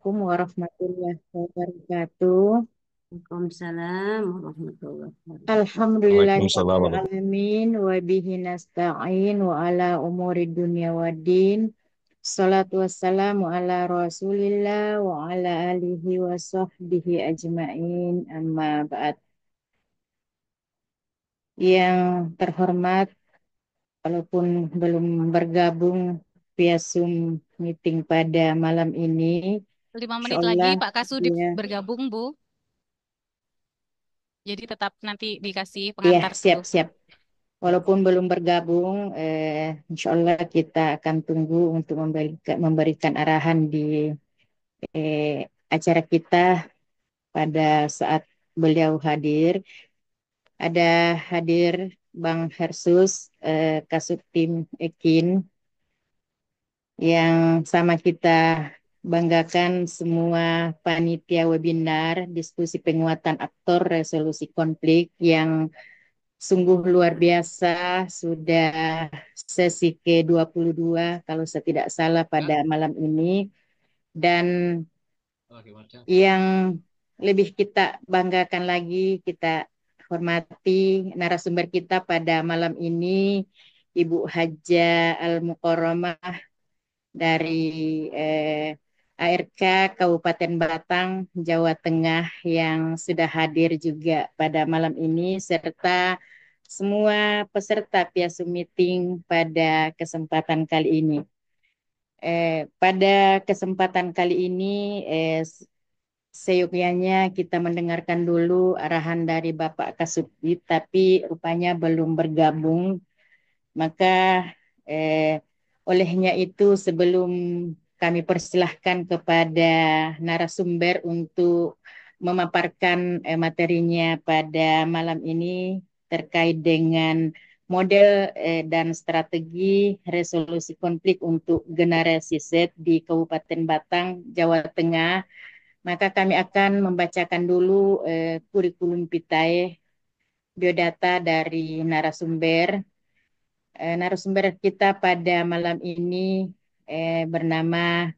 Assalamualaikum warahmatullahi wabarakatuh. Waalaikumsalam warahmatullahi wabarakatuh. Waalaikumsalam warahmatullahi Alhamdulillahirrahmanirrahim wa bihi nasta'in wa ala umuri dunya waddin. Salatu wassalamu ala rasulillah wa ala alihi wa sahbihi ajma'in amma ba'd. Yang terhormat, walaupun belum bergabung via Zoom meeting pada malam ini, 5 menit lagi insyaallah Pak Kasudip ya, bergabung, Bu. Jadi tetap nanti dikasih ya pengantar dulu. siap-siap. Walaupun belum bergabung, insya Allah kita akan tunggu untuk memberikan arahan di acara kita pada saat beliau hadir. Ada hadir Bang Hersus, Kasubtim Ekin, yang sama kita banggakan semua panitia webinar diskusi penguatan aktor resolusi konflik yang sungguh luar biasa, sudah sesi ke-22 kalau saya tidak salah pada malam ini. Dan yang lebih kita banggakan lagi, kita hormati narasumber kita pada malam ini, Ibu Haja Al-Mukarramah dari ARK Kabupaten Batang, Jawa Tengah yang sudah hadir juga pada malam ini, serta semua peserta PIASU Meeting pada kesempatan kali ini. Pada kesempatan kali ini, seyogyanya kita mendengarkan dulu arahan dari Bapak Kasubdit, tapi rupanya belum bergabung. Maka eh, olehnya itu sebelum kami persilahkan kepada narasumber untuk memaparkan materinya pada malam ini terkait dengan model dan strategi resolusi konflik untuk generasi Z di Kabupaten Batang, Jawa Tengah. Maka kami akan membacakan dulu kurikulum vitae biodata dari narasumber. Narasumber kita pada malam ini bernama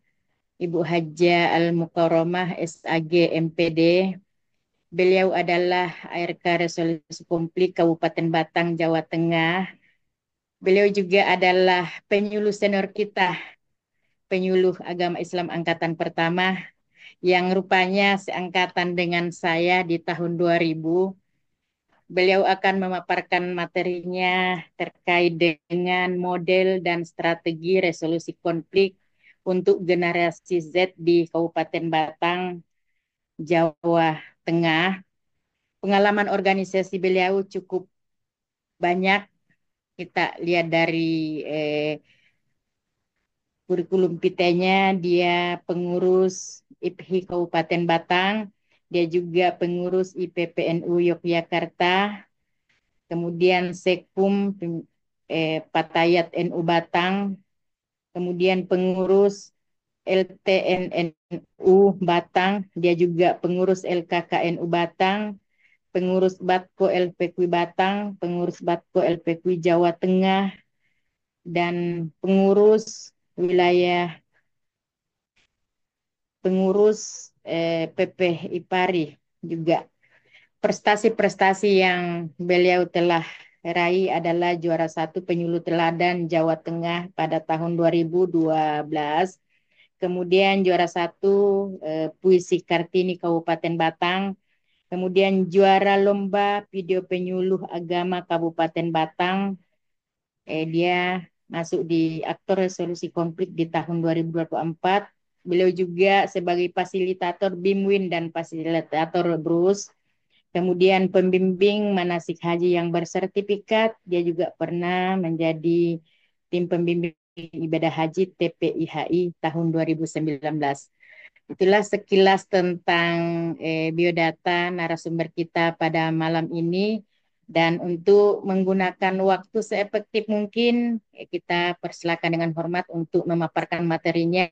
Ibu Haja Al-Mukarramah SAG MPD. Beliau adalah ARK Resolusi Konflik Kabupaten Batang, Jawa Tengah. Beliau juga adalah penyuluh senior kita, penyuluh agama Islam angkatan pertama, yang rupanya seangkatan dengan saya di tahun 2000. Beliau akan memaparkan materinya terkait dengan model dan strategi resolusi konflik untuk generasi Z di Kabupaten Batang, Jawa Tengah. Pengalaman organisasi beliau cukup banyak. Kita lihat dari eh, kurikulum vitae-nya, dia pengurus IPHI Kabupaten Batang, dia juga pengurus IPPNU Yogyakarta, kemudian Sekpum Patayat NU Batang, kemudian pengurus LTNNU Batang, dia juga pengurus LKKNU Batang, pengurus Batko LPQ Batang, pengurus Batko LPQ Jawa Tengah, dan pengurus wilayah pengurus PP IPARI juga. Prestasi-prestasi yang beliau telah raih adalah juara satu penyuluh teladan Jawa Tengah pada tahun 2012. Kemudian juara satu Puisi Kartini Kabupaten Batang. Kemudian juara lomba video penyuluh agama Kabupaten Batang. Dia masuk di aktor resolusi konflik di tahun 2024. Beliau juga sebagai fasilitator BIMWIN dan fasilitator BRUS. Kemudian pembimbing manasik haji yang bersertifikat, dia juga pernah menjadi tim pembimbing ibadah haji TPIHI tahun 2019. Itulah sekilas tentang biodata narasumber kita pada malam ini. Dan untuk menggunakan waktu seefektif mungkin, kita persilakan dengan hormat untuk memaparkan materinya.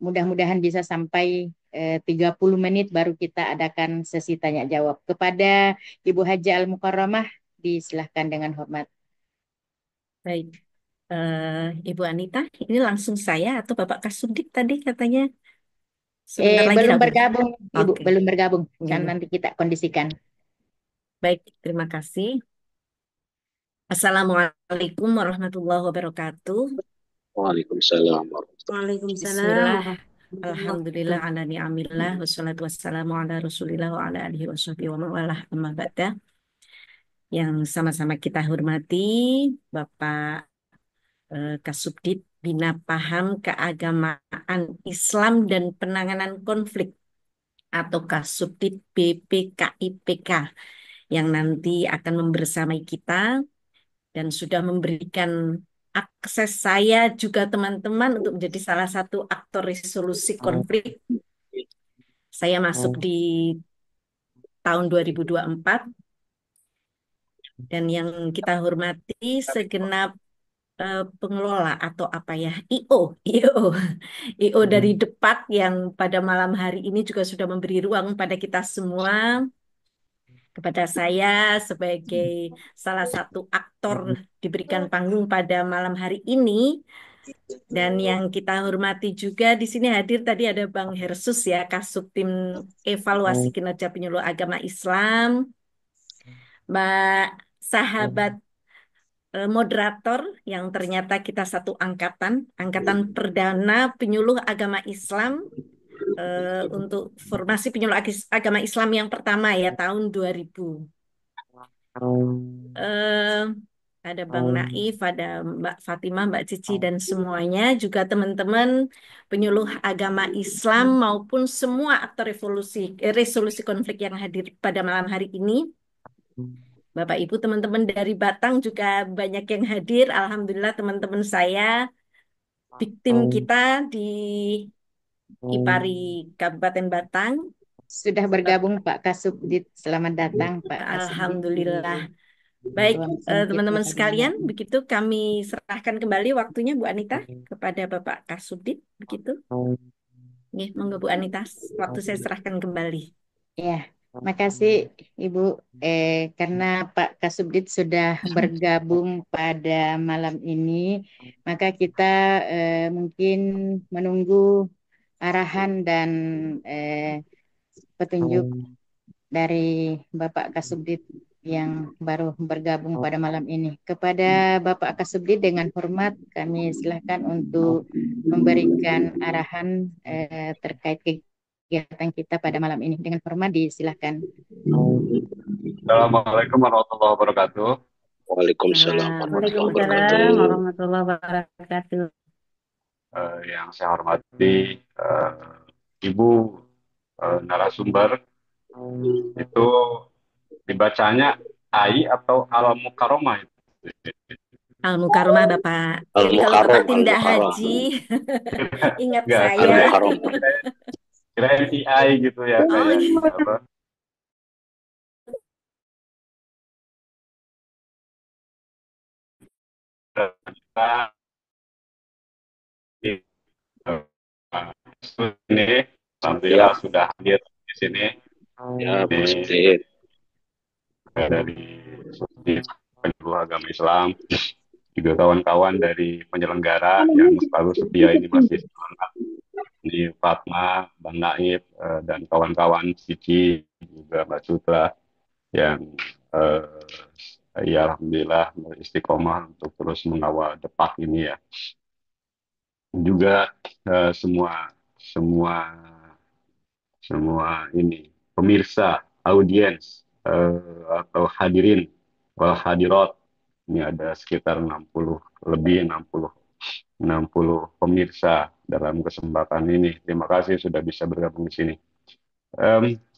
Mudah-mudahan bisa sampai 30 menit baru kita adakan sesi tanya jawab. Kepada Ibu Haja Al-Mukarramah, disilahkan dengan hormat. Baik. Ibu Anita, ini langsung saya atau Bapak Kasubdit tadi katanya sebentar lagi Belum gabung. bergabung, Ibu, Oke, belum bergabung. Kan Ibu. nanti kita kondisikan. Baik, terima kasih. Assalamualaikum warahmatullahi wabarakatuh. Waalaikumsalam Waalaikumsalam Bismillah, warahmatullahi alhamdulillah, wabarakatuh. ala ni'amillah, wassalatu wassalamu ala rasulillah wa ala alihi wa sahbihi wa mawalah amma ba'da. Yang sama-sama kita hormati Bapak Kasubdit Bina Paham Keagamaan Islam dan Penanganan Konflik atau Kasubdit BPKIPK yang nanti akan membersamai kita dan sudah memberikan akses saya juga teman-teman untuk menjadi salah satu aktor resolusi konflik. Saya masuk di tahun 2024 dan yang kita hormati segenap pengelola atau apa ya, IO dari Depak yang pada malam hari ini juga sudah memberi ruang pada kita semua, kepada saya sebagai salah satu aktor diberikan panggung pada malam hari ini. Dan yang kita hormati juga di sini hadir tadi ada Bang Hersus ya, Kasubtim Evaluasi Kinerja Penyuluh Agama Islam, Mbak Sahabat moderator yang ternyata kita satu angkatan, angkatan perdana penyuluh agama Islam untuk formasi penyuluh agama Islam yang pertama ya tahun 2000. Eh, ada Bang Naif, ada Mbak Fatimah, Mbak Cici dan semuanya juga teman-teman penyuluh agama Islam maupun semua aktor resolusi konflik yang hadir pada malam hari ini. Bapak Ibu teman-teman dari Batang juga banyak yang hadir. Alhamdulillah teman-teman saya, big team kita di IPARI Kabupaten Batang. Sudah bergabung Pak Kasubdit. Selamat datang Pak Kasubdit. Alhamdulillah. Baik, teman-teman sekalian, begitu kami serahkan kembali waktunya Bu Anita kepada Bapak Kasubdit, begitu. Nih, monggo Bu Anita, waktu saya serahkan kembali. Ya, makasih Ibu. Karena Pak Kasubdit sudah bergabung pada malam ini, maka kita mungkin menunggu arahan dan petunjuk dari Bapak Kasubdit yang baru bergabung pada malam ini. Kepada Bapak Kasubdit dengan hormat kami silakan untuk memberikan arahan terkait kegiatan kita pada malam ini. Dengan hormat disilakan. Assalamualaikum warahmatullahi wabarakatuh. Waalaikumsalam warahmatullahi Waalaikumsalam wabarakatuh. warahmatullahi wabarakatuh. Yang saya hormati Ibu narasumber, itu dibacanya AI atau Al-Mukarramah itu. Al-Mukarramah Bapak. Jadi kalau Bapak tindak haji, ingat Enggak, saya. Al-Mukarramah. Kirain AI gitu ya, Oh, kayak iya. apa? Ini alhamdulillah sudah hadir di sini. Ya, Bu Ini Siddiq. dari Subdit Penyuluh Agama Islam, juga kawan-kawan dari penyelenggara yang selalu setia ini masih semangat. Ini Fatma, Bang Naif, dan kawan-kawan Cici, juga Mbak Sutra yang ya alhamdulillah istiqomah untuk terus mengawal Depak ini ya. Juga semua ini pemirsa, audiens atau hadirin wal hadirat, ini ada sekitar 60 pemirsa dalam kesempatan ini. Terima kasih sudah bisa bergabung di sini.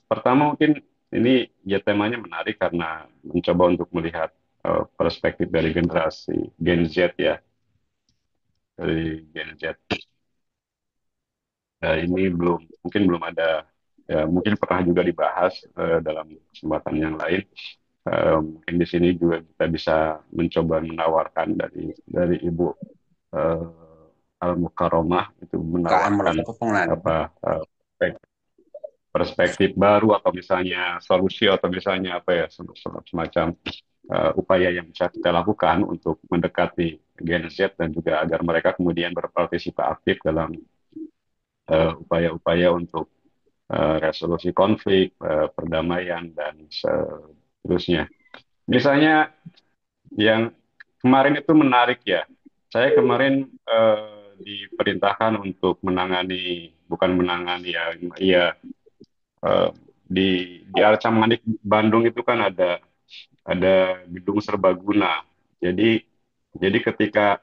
Pertama mungkin ini ya temanya menarik karena mencoba untuk melihat perspektif dari generasi Gen Z ya, dari Gen Z. Ini mungkin belum ada, ya, mungkin pernah juga dibahas dalam kesempatan yang lain. Mungkin di sini juga kita bisa mencoba menawarkan dari Ibu Al-Mukarramah itu menawarkan perspektif baru atau misalnya solusi atau misalnya apa ya semacam upaya yang bisa kita lakukan untuk mendekati Gen Z dan juga agar mereka kemudian berpartisipasi aktif dalam upaya-upaya untuk resolusi konflik, perdamaian, dan seterusnya. Misalnya yang kemarin itu menarik ya. Saya kemarin diperintahkan untuk menangani, bukan menangani ya, ya eh, di Arca Manik Bandung itu kan ada gedung serbaguna. Jadi jadi eh,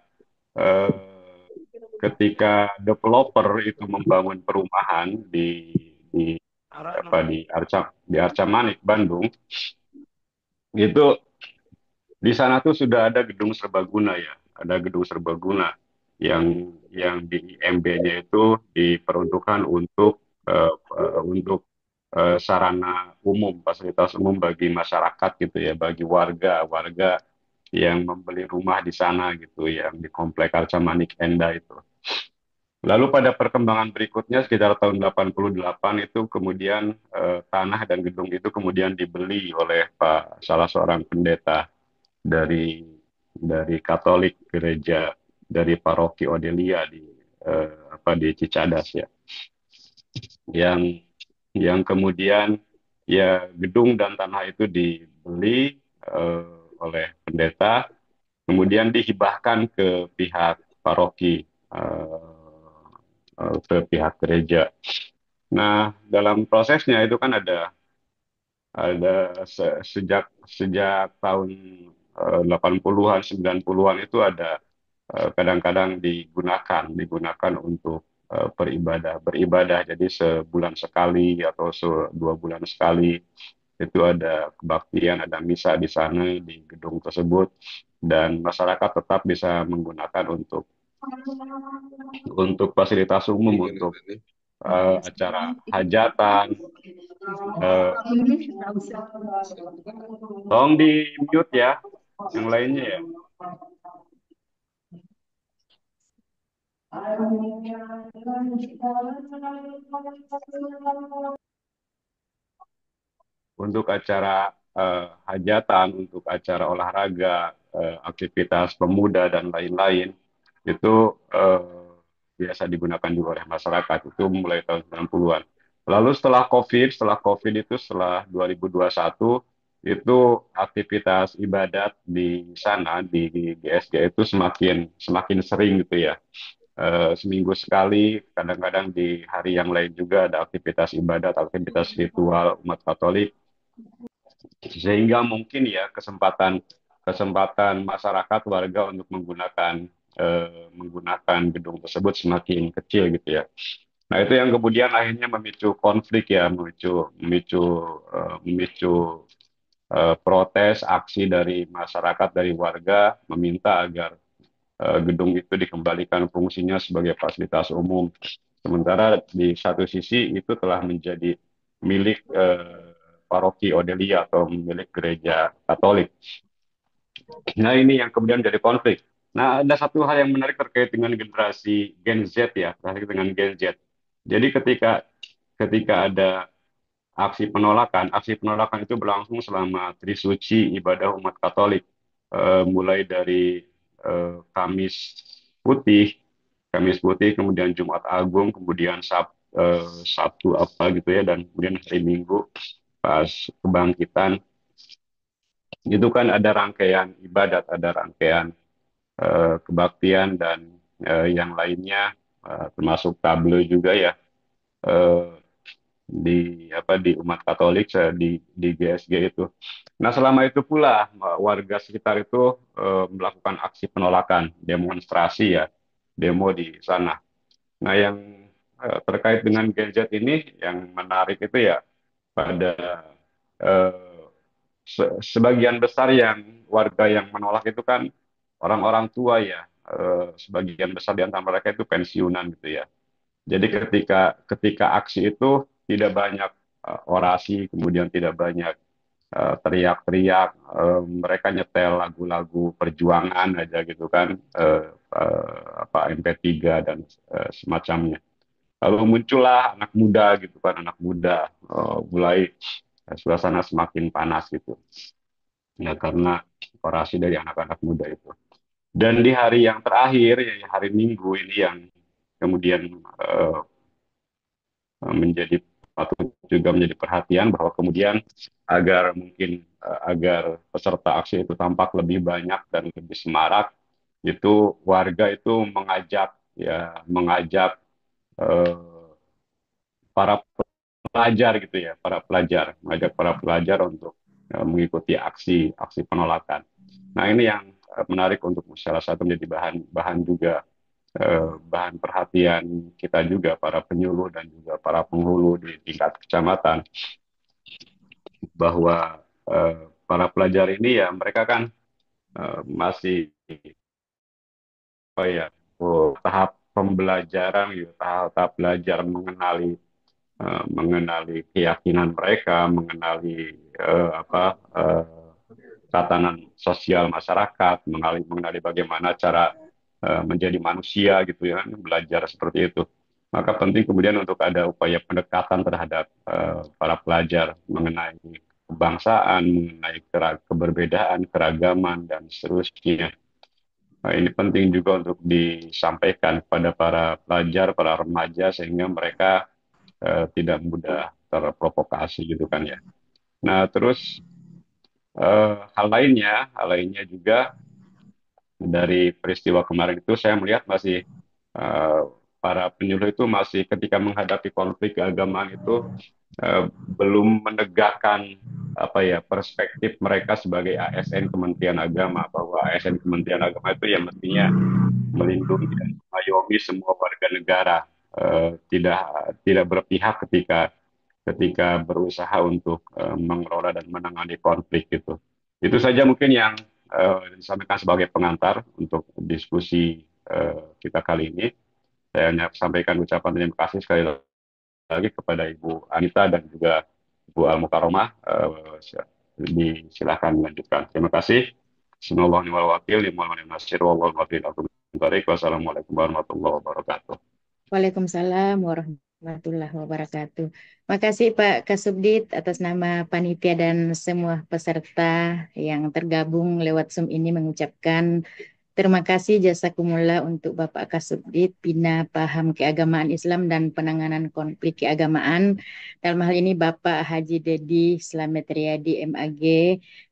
ketika developer itu membangun perumahan di di Arca Manik Bandung itu di sana tuh sudah ada gedung serbaguna ya, ada gedung serbaguna yang di IMB-nya itu diperuntukkan untuk sarana umum, fasilitas umum bagi masyarakat gitu ya, bagi warga yang membeli rumah di sana gitu, yang di Komplek Arca Manik Enda itu. Lalu pada perkembangan berikutnya sekitar tahun 88 itu kemudian tanah dan gedung itu kemudian dibeli oleh salah seorang pendeta dari Katolik gereja dari paroki Odelia di Cicadas ya, yang kemudian ya gedung dan tanah itu dibeli eh, oleh pendeta, kemudian dihibahkan ke pihak paroki, ke pihak gereja. Nah, dalam prosesnya itu kan sejak sejak tahun 80-an 90-an itu ada kadang-kadang digunakan untuk beribadah, jadi sebulan sekali atau 2 bulan sekali itu ada kebaktian, ada misa di sana di gedung tersebut, dan masyarakat tetap bisa menggunakan untuk fasilitas umum, untuk acara hajatan. eh, Tolong di mute ya, yang lainnya ya. Untuk acara hajatan, untuk acara olahraga, aktivitas pemuda dan lain-lain itu biasa digunakan juga oleh masyarakat itu mulai tahun 90-an. Lalu setelah COVID itu setelah 2021 itu aktivitas ibadat di sana di GSG itu semakin sering gitu ya. Seminggu sekali, kadang-kadang di hari yang lain juga ada aktivitas ibadat, aktivitas ritual umat Katolik, sehingga mungkin ya kesempatan kesempatan masyarakat warga untuk menggunakan gedung tersebut semakin kecil gitu ya. Nah, itu yang kemudian akhirnya memicu konflik ya, memicu protes, aksi dari masyarakat, dari warga meminta agar gedung itu dikembalikan fungsinya sebagai fasilitas umum. Sementara di satu sisi itu telah menjadi milik paroki Odelia atau milik gereja Katolik. Nah, ini yang kemudian jadi konflik. Nah, ada satu hal yang menarik terkait dengan generasi Gen Z ya, terkait dengan Gen Z. Jadi ketika ada aksi penolakan itu berlangsung selama Trisuci ibadah umat Katolik, mulai dari Kamis Putih, kemudian Jumat Agung, kemudian Sabtu apa gitu ya, dan kemudian hari Minggu pas kebangkitan. Itu kan ada rangkaian ibadat, ada rangkaian kebaktian dan yang lainnya, termasuk tabloid juga ya, eh, di umat Katolik, di GSG itu. Nah, selama itu pula warga sekitar itu melakukan aksi penolakan, demonstrasi ya, demo di sana. Nah, yang terkait dengan Gen Z ini yang menarik itu ya, pada eh, sebagian besar yang warga yang menolak itu kan orang-orang tua ya. Sebagian besar di antara mereka itu pensiunan gitu ya. Jadi ketika aksi itu tidak banyak orasi, kemudian tidak banyak teriak-teriak, mereka nyetel lagu-lagu perjuangan aja gitu kan, MP3 dan semacamnya. Lalu muncullah anak muda gitu kan, anak muda mulai suasana semakin panas gitu. ya karena orasi dari anak-anak muda itu. Dan di hari yang terakhir, ya hari Minggu ini yang kemudian eh, menjadi patut juga menjadi perhatian bahwa kemudian agar mungkin agar peserta aksi itu tampak lebih banyak dan lebih semarak, itu warga itu mengajak eh, para pelajar gitu ya, mengajak para pelajar untuk mengikuti aksi aksi penolakan. Nah, ini yang menarik untuk salah satu menjadi bahan bahan juga bahan perhatian kita juga para penyuluh dan juga para penghulu di tingkat kecamatan bahwa para pelajar ini ya mereka kan masih apa ya tahap pembelajaran gitu, tahap belajar mengenali keyakinan mereka, mengenali eh, tatanan sosial masyarakat, mengenali bagaimana cara menjadi manusia gitu ya, belajar seperti itu. Maka penting kemudian untuk ada upaya pendekatan terhadap para pelajar mengenai kebangsaan, mengenai keberbedaan, keragaman, dan seterusnya. Nah, ini penting juga untuk disampaikan kepada para pelajar, para remaja, sehingga mereka tidak mudah terprovokasi gitu kan ya. Nah, terus hal lainnya juga dari peristiwa kemarin itu saya melihat masih eh, para penyuluh itu masih ketika menghadapi konflik keagamaan itu belum menegakkan apa ya perspektif mereka sebagai ASN Kementerian Agama bahwa ASN Kementerian Agama itu ya mestinya melindungi dan mengayomi semua warga negara tidak tidak berpihak ketika berusaha untuk mengelola dan menangani konflik gitu. Itu saja mungkin yang disampaikan sebagai pengantar untuk diskusi kita kali ini. Saya hanya sampaikan ucapan terima kasih sekali lagi kepada Ibu Anita dan juga Ibu Al Mukaromah. Disilahkan melanjutkan. Terima kasih. Semoga niwal wakil, limal nasir, wallahu wassalamualaikum warahmatullahi wabarakatuh. Waalaikumsalam warahmatullahi wabarakatuh. Makasih Pak Kasubdit atas nama panitia dan semua peserta yang tergabung lewat Zoom ini mengucapkan terima kasih jazakumullah untuk Bapak Kasubdit, Bina Paham Keagamaan Islam dan Penanganan Konflik Keagamaan. Dalam hal ini Bapak Haji Dedi Slamet Riyadi MAG.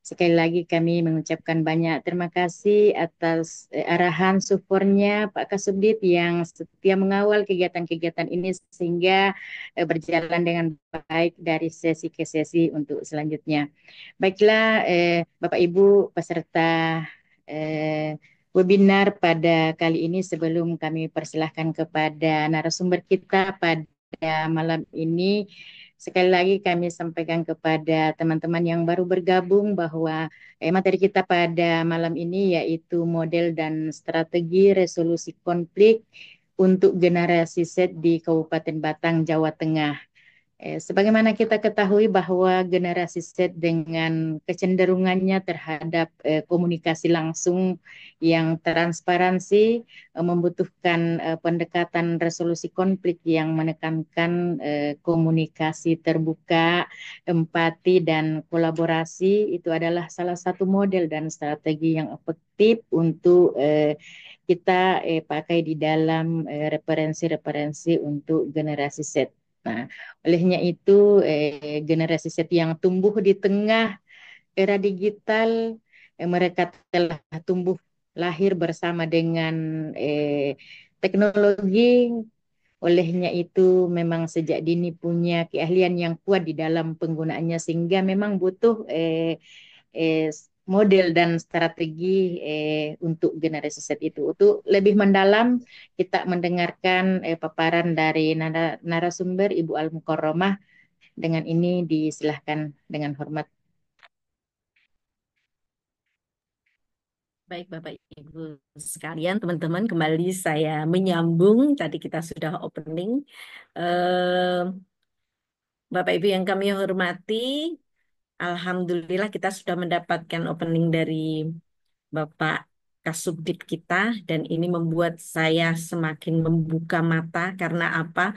Sekali lagi kami mengucapkan banyak terima kasih atas arahan supportnya Pak Kasubdit yang setia mengawal kegiatan-kegiatan ini sehingga berjalan dengan baik dari sesi ke sesi untuk selanjutnya. Baiklah, Bapak Ibu peserta webinar pada kali ini sebelum kami persilahkan kepada narasumber kita pada malam ini. Sekali lagi kami sampaikan kepada teman-teman yang baru bergabung bahwa materi kita pada malam ini yaitu model dan strategi resolusi konflik untuk generasi Z di Kabupaten Batang, Jawa Tengah. Sebagaimana kita ketahui bahwa generasi Z dengan kecenderungannya terhadap komunikasi langsung yang transparansi membutuhkan pendekatan resolusi konflik yang menekankan komunikasi terbuka, empati dan kolaborasi itu adalah salah satu model dan strategi yang efektif untuk kita pakai di dalam referensi-referensi untuk generasi Z. Nah, olehnya itu generasi Z yang tumbuh di tengah era digital, mereka telah tumbuh lahir bersama dengan teknologi. Olehnya itu memang sejak dini punya keahlian yang kuat di dalam penggunaannya sehingga memang butuh eh, model dan strategi untuk generasi Z itu. Untuk lebih mendalam kita mendengarkan paparan dari narasumber Ibu Al Mukarramah. Dengan ini disilahkan dengan hormat. Baik Bapak Ibu sekalian, teman-teman, kembali saya menyambung. Tadi kita sudah opening. Eh, Bapak Ibu yang kami hormati, Alhamdulillah kita sudah mendapatkan opening dari Bapak Kasubdit kita dan ini membuat saya semakin membuka mata karena apa?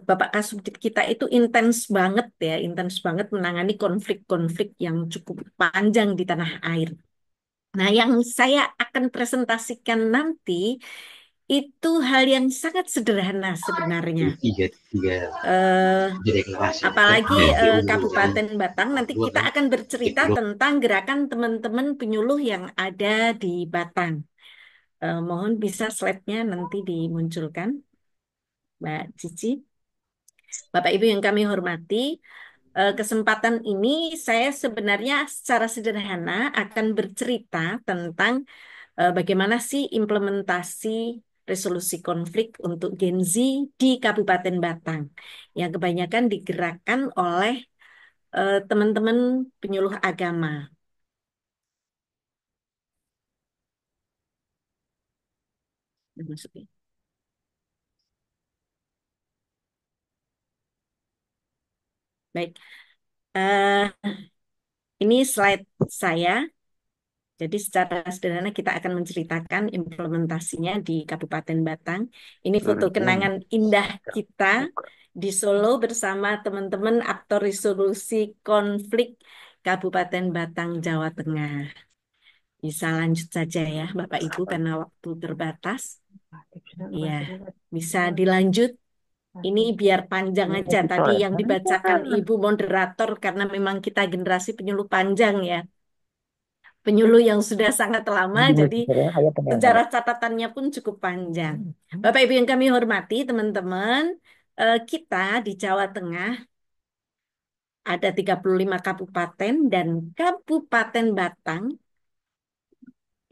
Bapak Kasubdit kita itu intens banget ya, intens banget menangani konflik-konflik yang cukup panjang di tanah air. Nah, yang saya akan presentasikan nanti itu hal yang sangat sederhana sebenarnya. Tiga tiga Eh, jadi kelas ya kan Apalagi jadi Kabupaten Batang, nanti dua kita kan akan bercerita dua tentang gerakan teman-teman penyuluh yang ada di Batang. Mohon bisa slide-nya nanti dimunculkan, Mbak Cici. Bapak Ibu yang kami hormati, kesempatan ini saya sebenarnya secara sederhana akan bercerita tentang bagaimana sih implementasi resolusi konflik untuk Gen Z di Kabupaten Batang yang kebanyakan digerakkan oleh teman-teman penyuluh agama. Masukin. Baik, Eh, ini slide saya. Jadi secara sederhana kita akan menceritakan implementasinya di Kabupaten Batang. Ini foto kenangan indah kita di Solo bersama teman-teman aktor resolusi konflik Kabupaten Batang, Jawa Tengah. Bisa lanjut saja ya Bapak Ibu karena waktu terbatas. Iya, bisa dilanjut. Ini biar panjang aja tadi yang dibacakan Ibu moderator karena memang kita generasi penyuluh panjang ya. Penyuluh yang sudah sangat lama, jadi sejarah catatannya pun cukup panjang. Bapak Ibu yang kami hormati, teman-teman, kita di Jawa Tengah ada 35 kabupaten dan Kabupaten Batang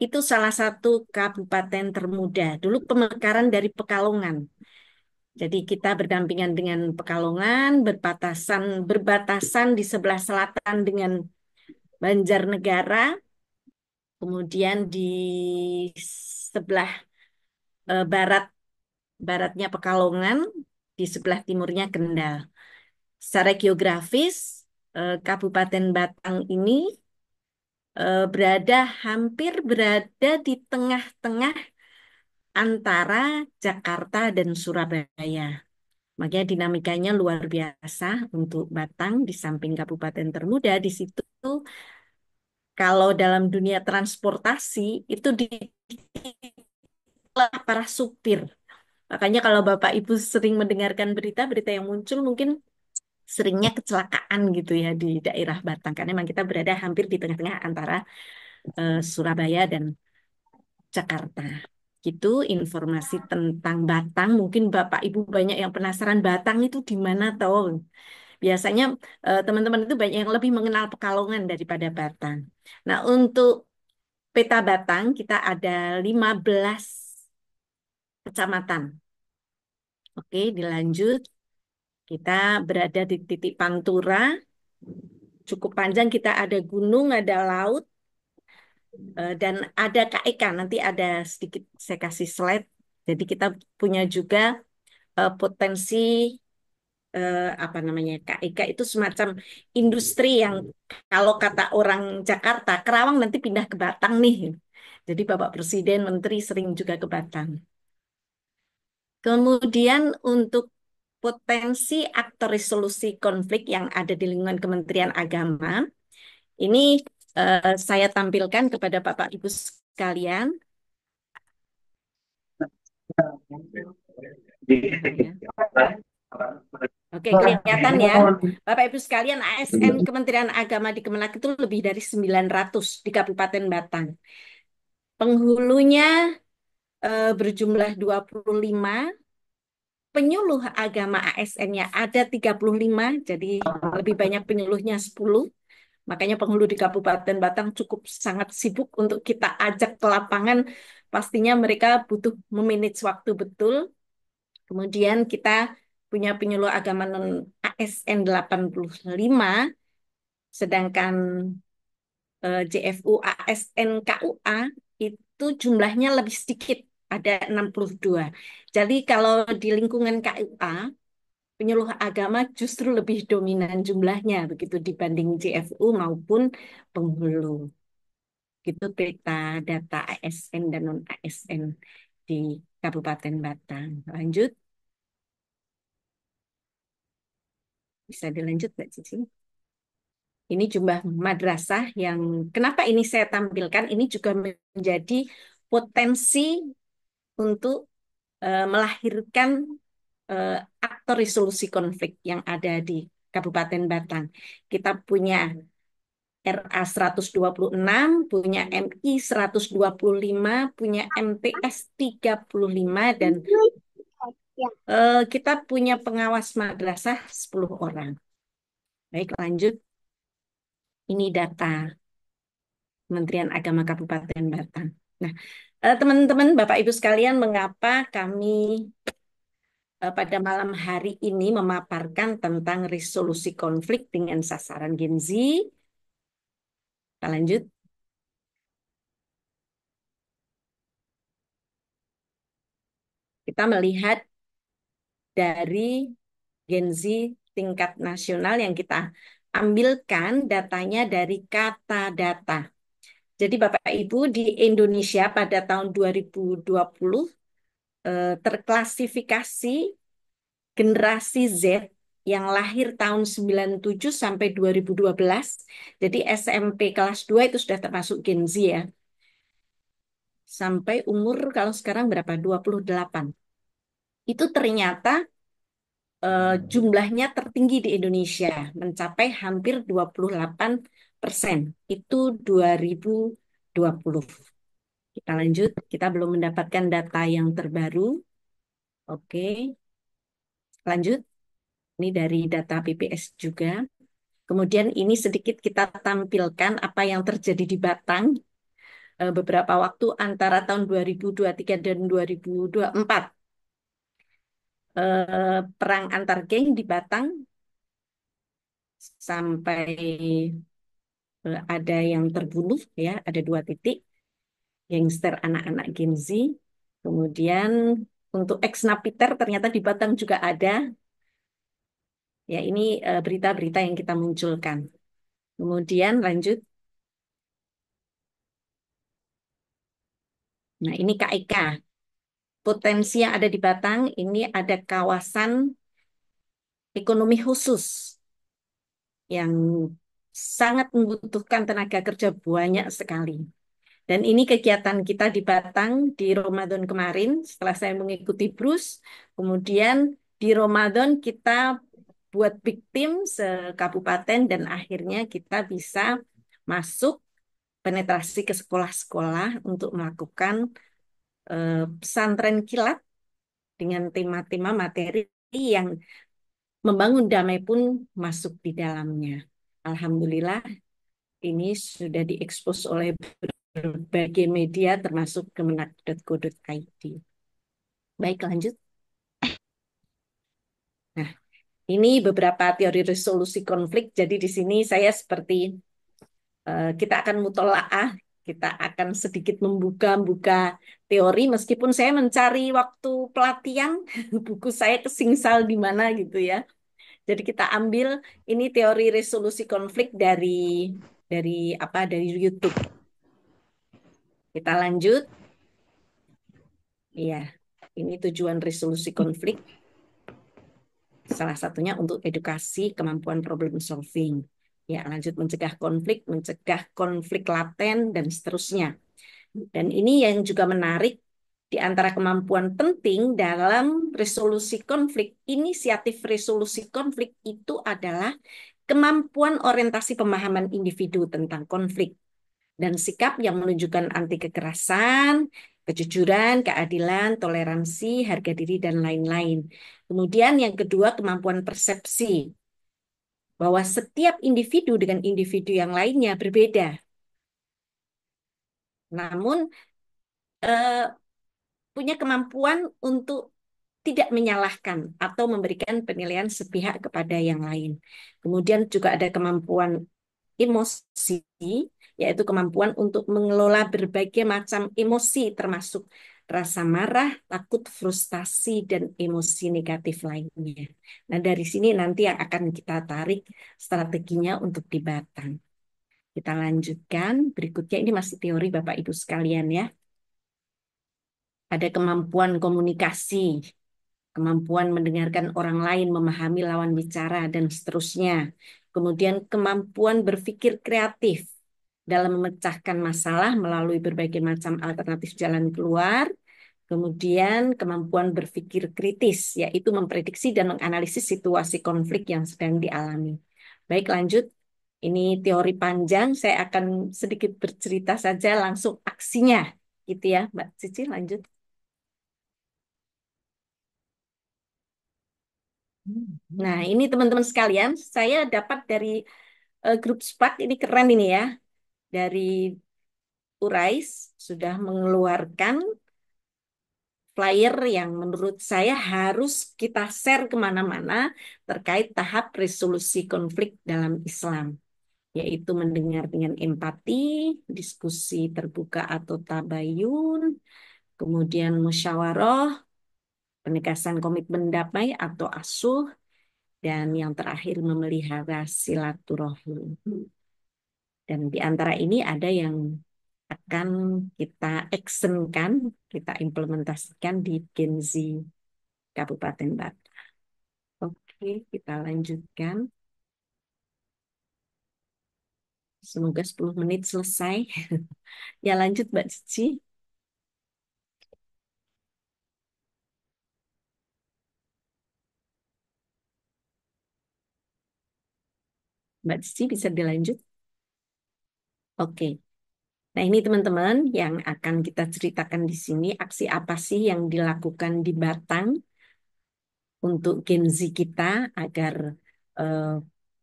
itu salah satu kabupaten termuda. Dulu pemekaran dari Pekalongan. Jadi kita berdampingan dengan Pekalongan, berbatasan di sebelah selatan dengan Banjarnegara, kemudian di sebelah baratnya Pekalongan, di sebelah timurnya Kendal. Secara geografis, Kabupaten Batang ini hampir berada di tengah-tengah antara Jakarta dan Surabaya. Makanya dinamikanya luar biasa untuk Batang di samping kabupaten termuda di situ. Kalau dalam dunia transportasi itu di para supir. Makanya kalau Bapak Ibu sering mendengarkan berita-berita yang muncul mungkin seringnya kecelakaan gitu ya di daerah Batang. Karena memang kita berada hampir di tengah-tengah antara Surabaya dan Jakarta. Gitu informasi tentang Batang. Mungkin Bapak Ibu banyak yang penasaran Batang itu di mana toh? Biasanya teman-teman itu banyak yang lebih mengenal Pekalongan daripada Batang. Nah, untuk peta Batang kita ada 15 kecamatan. Oke, dilanjut. Kita berada di titik Pantura. Cukup panjang kita ada gunung, ada laut, dan ada KIK. Nanti ada sedikit saya kasih slide. Jadi kita punya juga potensi apa namanya KIK itu semacam industri yang kalau kata orang Jakarta, Kerawang nanti pindah ke Batang nih. Jadi Bapak Presiden, Menteri sering juga ke Batang. Kemudian untuk potensi aktor resolusi konflik yang ada di lingkungan Kementerian Agama, ini saya tampilkan kepada Bapak Ibu sekalian. Oke, kelihatan ya. Bapak Ibu sekalian, ASN Kementerian Agama di Kemenak itu lebih dari 900 di Kabupaten Batang. Penghulunya berjumlah 25, penyuluh agama ASN-nya ada 35, jadi lebih banyak penyuluhnya 10. Makanya penghulu di Kabupaten Batang cukup sangat sibuk untuk kita ajak ke lapangan. Pastinya mereka butuh memanage waktu betul. Kemudian kita punya penyuluh agama non ASN 85, sedangkan JFU ASN KUA itu jumlahnya lebih sedikit, ada 62. Jadi kalau di lingkungan KUA, penyuluh agama justru lebih dominan jumlahnya begitu dibanding JFU maupun penghulu. Gitu peta data ASN dan non ASN di Kabupaten Batang. Lanjut. Bisa dilanjut, Mbak Cici. Ini jumlah madrasah yang kenapa ini saya tampilkan, ini juga menjadi potensi untuk melahirkan eh, aktor resolusi konflik yang ada di Kabupaten Batang. Kita punya RA 126, punya MI 125, punya MTS 35, dan kita punya pengawas madrasah 10 orang. Baik, lanjut. Ini data Kementerian Agama Kabupaten Batang. Nah, teman-teman, Bapak Ibu sekalian, mengapa kami pada malam hari ini memaparkan tentang resolusi konflik dengan sasaran Gen Z? Kita lanjut. Kita melihat dari Gen Z tingkat nasional yang kita ambilkan datanya dari kata data. Jadi Bapak Ibu, di Indonesia pada tahun 2020 terklasifikasi generasi Z yang lahir tahun 97 sampai 2012. Jadi SMP kelas 2 itu sudah termasuk Gen Z ya. Sampai umur kalau sekarang berapa? 28. Itu ternyata jumlahnya tertinggi di Indonesia, mencapai hampir 28%. Itu 2020. Kita lanjut, kita belum mendapatkan data yang terbaru. Oke, lanjut. Ini dari data BPS juga. Kemudian ini sedikit kita tampilkan apa yang terjadi di Batang beberapa waktu antara tahun 2023 dan 2024. Perang antar geng di Batang sampai ada yang terbunuh ya, ada 2 titik, gangster anak-anak Gen Z. Kemudian untuk ex-napiter ternyata di Batang juga ada. Ya, ini berita-berita yang kita munculkan. Kemudian lanjut. Nah, ini KIK. Potensi yang ada di Batang, ini ada kawasan ekonomi khusus yang sangat membutuhkan tenaga kerja banyak sekali. Dan ini kegiatan kita di Batang di Ramadan kemarin, setelah saya mengikuti Bruce, kemudian di Ramadan kita buat big team se-kabupaten dan akhirnya kita bisa masuk penetrasi ke sekolah-sekolah untuk melakukan pesantren kilat dengan tema-tema materi yang membangun damai pun masuk di dalamnya. Alhamdulillah ini sudah diekspos oleh berbagai media termasuk kemenak.go.id. Baik, lanjut. Nah, ini beberapa teori resolusi konflik. Jadi di sini saya seperti kita akan mutolaah, kita akan sedikit membuka-buka teori meskipun saya mencari waktu pelatihan buku saya kesingsal di mana gitu ya. Jadi kita ambil ini teori resolusi konflik dari apa? Dari YouTube. Kita lanjut. Iya, ini tujuan resolusi konflik. Salah satunya untuk edukasi kemampuan problem solving. Ya, lanjut mencegah konflik laten dan seterusnya. Dan ini yang juga menarik di antara kemampuan penting dalam resolusi konflik, inisiatif resolusi konflik itu adalah kemampuan orientasi pemahaman individu tentang konflik dan sikap yang menunjukkan anti kekerasan, kejujuran, keadilan, toleransi, harga diri, dan lain-lain. Kemudian yang kedua, kemampuan persepsi, bahwa setiap individu dengan individu yang lainnya berbeda. Namun, punya kemampuan untuk tidak menyalahkan atau memberikan penilaian sepihak kepada yang lain. Kemudian juga ada kemampuan emosi, yaitu kemampuan untuk mengelola berbagai macam emosi, termasuk rasa marah, takut, frustasi, dan emosi negatif lainnya. Nah, dari sini nanti yang akan kita tarik strateginya untuk di Batang. Kita lanjutkan. Berikutnya ini masih teori Bapak Ibu sekalian ya. Ada kemampuan komunikasi. kemampuan mendengarkan orang lain, memahami lawan bicara, dan seterusnya. Kemudian kemampuan berpikir kreatif dalam memecahkan masalah melalui berbagai macam alternatif jalan keluar. Kemudian kemampuan berpikir kritis, yaitu memprediksi dan menganalisis situasi konflik yang sedang dialami. Baik, lanjut. Ini teori panjang, saya akan sedikit bercerita saja langsung aksinya. Gitu ya, Mbak Cici, lanjut. Nah, ini teman-teman sekalian, saya dapat dari grup Spark, ini keren ini ya. Dari Urais sudah mengeluarkan flyer yang menurut saya harus kita share kemana-mana terkait tahap resolusi konflik dalam Islam, yaitu mendengar dengan empati, diskusi terbuka atau tabayun, kemudian musyawarah, penegasan komitmen damai atau asuh, dan yang terakhir memelihara silaturahmi. Dan di antara ini ada yang akan kita actionkan, kita implementasikan di Gen Z Kabupaten Batam. Oke, kita lanjutkan. Semoga 10 menit selesai. Ya lanjut Mbak Cici. Mbak Cici bisa dilanjut? Oke. Nah ini teman-teman yang akan kita ceritakan di sini, aksi apa sih yang dilakukan di Batang untuk Gen Z kita agar eh,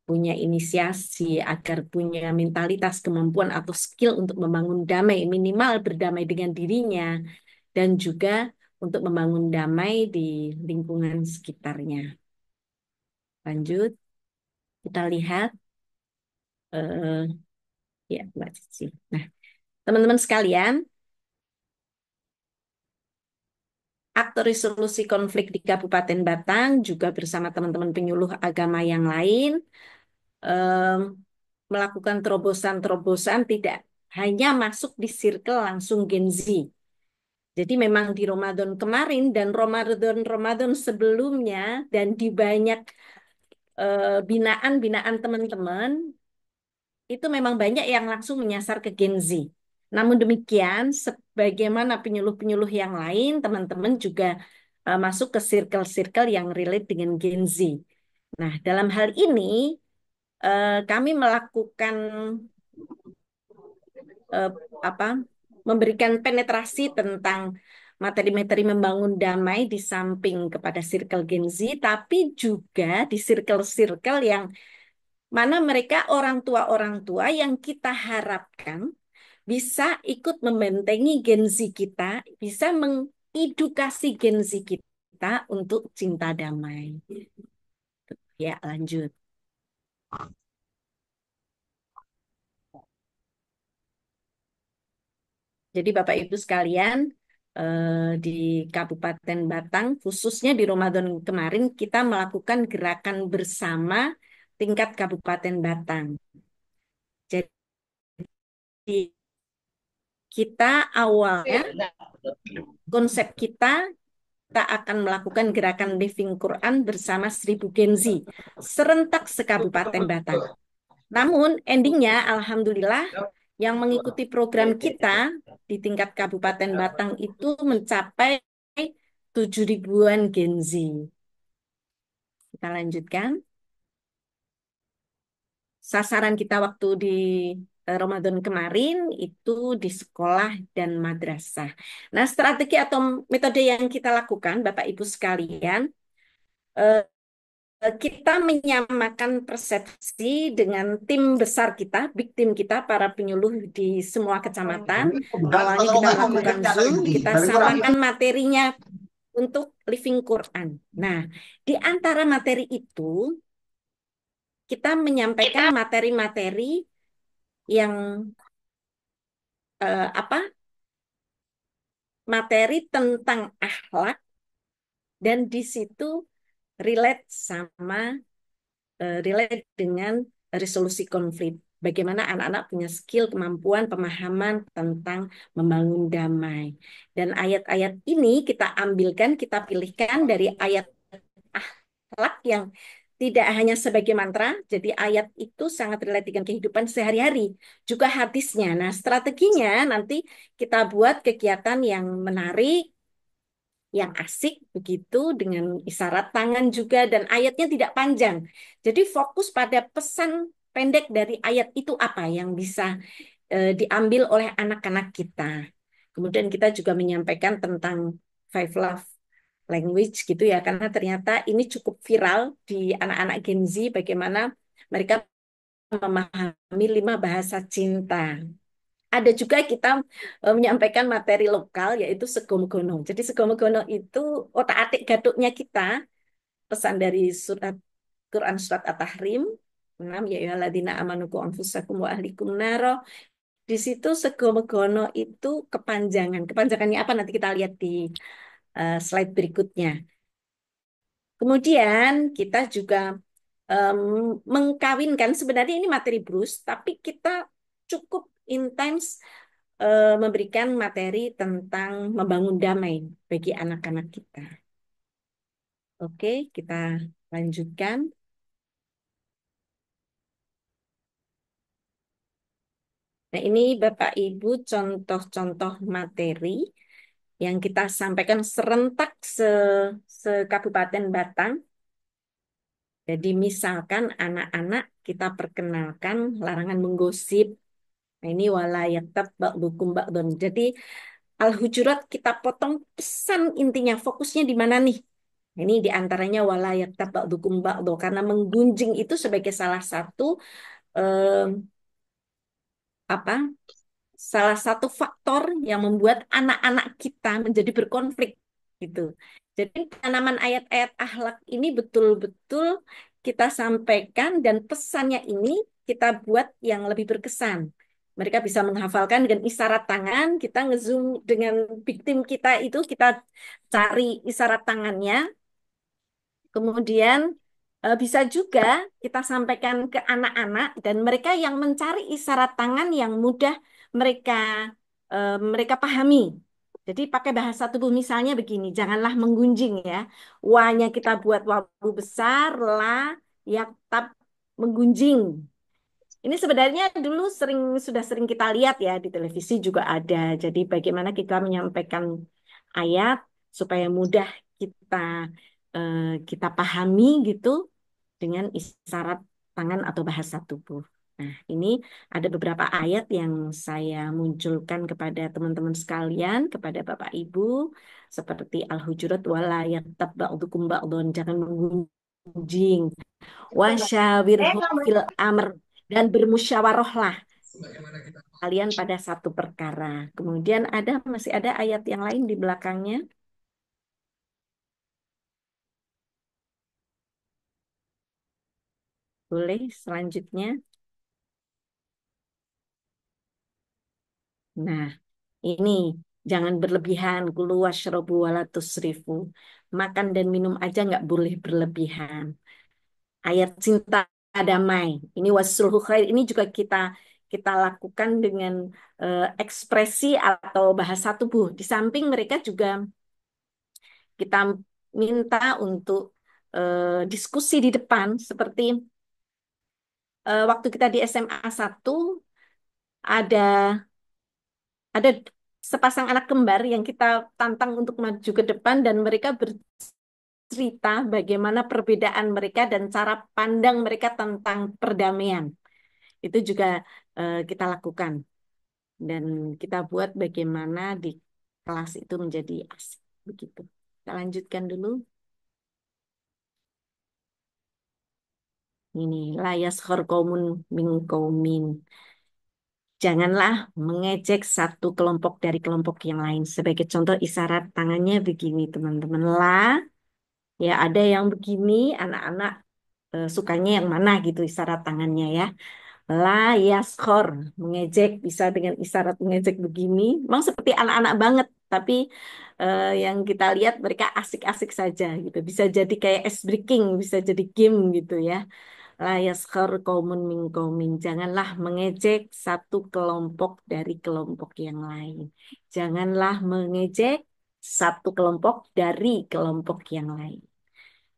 punya inisiasi, agar punya mentalitas, kemampuan atau skill untuk membangun damai, minimal berdamai dengan dirinya, dan juga untuk membangun damai di lingkungan sekitarnya. Lanjut, kita lihat eh, ya Mbak Cici. Nah, teman-teman sekalian, aktor resolusi konflik di Kabupaten Batang juga bersama teman-teman penyuluh agama yang lain em, melakukan terobosan-terobosan tidak hanya masuk di circle langsung Gen Z. Jadi memang di Ramadan kemarin dan Ramadan-Ramadan sebelumnya dan di banyak binaan-binaan teman-teman itu memang banyak yang langsung menyasar ke Gen Z. Namun demikian, sebagaimana penyuluh-penyuluh yang lain, teman-teman juga masuk ke circle-circle yang relate dengan Gen Z. Nah, dalam hal ini kami melakukan eh, apa memberikan penetrasi tentang materi-materi membangun damai di samping kepada circle Gen Z, tapi juga di circle-circle yang mana mereka orang tua yang kita harapkan bisa ikut membentengi Gen Z kita, bisa mengedukasi Gen Z kita untuk cinta damai. Ya, lanjut. Jadi Bapak Ibu sekalian, di Kabupaten Batang, khususnya di Ramadan kemarin, kita melakukan gerakan bersama tingkat Kabupaten Batang. Jadi kita awalnya, konsep kita akan melakukan gerakan Living Quran bersama 1000 Gen Z, serentak se-Kabupaten Batang. Namun endingnya, alhamdulillah, yang mengikuti program kita di tingkat Kabupaten Batang itu mencapai 7.000-an Gen Z. Kita lanjutkan. Sasaran kita waktu di Ramadan kemarin itu di sekolah dan madrasah. Nah, strategi atau metode yang kita lakukan, Bapak Ibu sekalian, eh, kita menyamakan persepsi dengan tim besar kita, big tim kita, para penyuluh di semua kecamatan. Awalnya kita melakukan Zoom, kita samakan materinya untuk Living Quran. Nah, di antara materi itu, kita menyampaikan materi-materi yang apa? Materi tentang akhlak dan di situ relate dengan resolusi konflik. bagaimana anak-anak punya skill, kemampuan, pemahaman tentang membangun damai. Dan ayat-ayat ini kita ambilkan, kita pilihkan dari ayat akhlak yang tidak hanya sebagai mantra, jadi ayat itu sangat relate dengan kehidupan sehari-hari, juga hadisnya. Nah, strateginya nanti kita buat kegiatan yang menarik, yang asik begitu dengan isyarat tangan juga dan ayatnya tidak panjang. Jadi fokus pada pesan pendek dari ayat itu apa yang bisa diambil oleh anak-anak kita. Kemudian kita juga menyampaikan tentang five love language gitu ya, karena ternyata ini cukup viral di anak-anak Gen Z bagaimana mereka memahami 5 bahasa cinta. Ada juga kita menyampaikan materi lokal yaitu Segomogono. Jadi Segomogono itu otak-atik gaduknya kita, pesan dari surat Quran surat At-Tahrim 6 ya ayyuhalladzina amanu qu anfusakum wa ahlikum naro. Di situ Segomogono itu kepanjangan. Kepanjangannya apa nanti kita lihat di slide berikutnya. Kemudian kita juga em, mengkawinkan sebenarnya ini materi Bruce, tapi kita cukup intens memberikan materi tentang membangun damai bagi anak-anak kita. Oke, kita lanjutkan. Nah, ini Bapak Ibu contoh-contoh materi yang kita sampaikan serentak se-Kabupaten Batang. Jadi misalkan anak-anak kita perkenalkan larangan menggosip. Nah, ini walayaktab ba'dukum ba'dun. Jadi Al-Hujurat kita potong pesan intinya, fokusnya di mana nih? Ini diantaranya walayaktab ba'dukum ba'du. Karena menggunjing itu sebagai salah satu eh, apa? Salah satu faktor yang membuat anak-anak kita menjadi berkonflik gitu. Jadi tanaman ayat-ayat akhlak ini betul-betul kita sampaikan dan pesannya ini kita buat yang lebih berkesan. Mereka bisa menghafalkan dengan isyarat tangan, kita ngezoom dengan victim kita itu, kita cari isyarat tangannya, kemudian bisa juga kita sampaikan ke anak-anak dan mereka yang mencari isyarat tangan yang mudah mereka mereka pahami. Jadi pakai bahasa tubuh misalnya begini, janganlah menggunjing ya. Wa-nya kita buat wawu besar, la, yaktab, menggunjing. Ini sebenarnya dulu sudah sering kita lihat ya di televisi juga ada. Jadi bagaimana kita menyampaikan ayat supaya mudah kita kita pahami gitu dengan isyarat tangan atau bahasa tubuh. Nah, ini ada beberapa ayat yang saya munculkan kepada teman-teman sekalian, kepada Bapak Ibu, seperti Al-Hujurat wala yaghtab ba'dukum ba'dun, jangan menggunjing, wasyawirhum fil amr, dan bermusyawarahlah kalian pada satu perkara. Kemudian masih ada ayat yang lain di belakangnya. Boleh selanjutnya. Nah, ini jangan berlebihan. Kulu washrobu wala tusrifu. Makan dan minum aja nggak boleh berlebihan. Ayat cinta damai. Ini wasulhu khair. Ini juga kita lakukan dengan ekspresi atau bahasa tubuh. Di samping mereka juga kita minta untuk diskusi di depan seperti waktu kita di SMA 1 ada ada sepasang anak kembar yang kita tantang untuk maju ke depan dan mereka bercerita bagaimana perbedaan mereka dan cara pandang mereka tentang perdamaian. Itu juga kita lakukan dan kita buat bagaimana di kelas itu menjadi asik begitu. Kita lanjutkan dulu. Ini layas horkomun min kaumin. Janganlah mengejek satu kelompok dari kelompok yang lain. Sebagai contoh isyarat tangannya begini teman-teman. Ya ada yang begini, anak-anak sukanya yang mana gitu isyarat tangannya ya. La yaskor, mengejek bisa dengan isyarat mengejek begini. Memang seperti anak-anak banget, tapi yang kita lihat mereka asik-asik saja gitu. Bisa jadi kayak ice breaking, bisa jadi game gitu ya. La yaskhar qaumun min qaumin. Janganlah mengejek satu kelompok dari kelompok yang lain. Janganlah mengejek satu kelompok dari kelompok yang lain.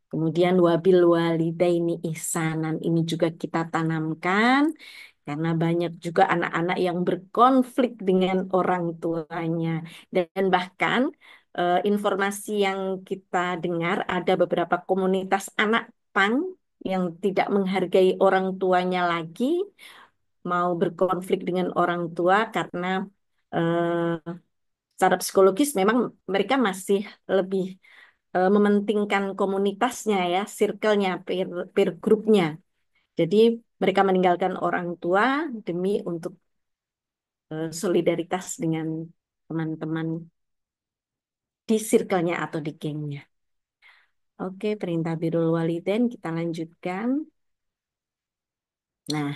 Kemudian wabil walidaini ihsanan, ini juga kita tanamkan karena banyak juga anak-anak yang berkonflik dengan orang tuanya. Dan bahkan informasi yang kita dengar ada beberapa komunitas anak pang yang tidak menghargai orang tuanya lagi, mau berkonflik dengan orang tua karena eh, secara psikologis memang mereka masih lebih mementingkan komunitasnya ya, circle-nya, peer group-nya. Jadi mereka meninggalkan orang tua demi untuk solidaritas dengan teman-teman di circle-nya atau di gengnya. Oke, perintah birrul walidain kita lanjutkan. Nah,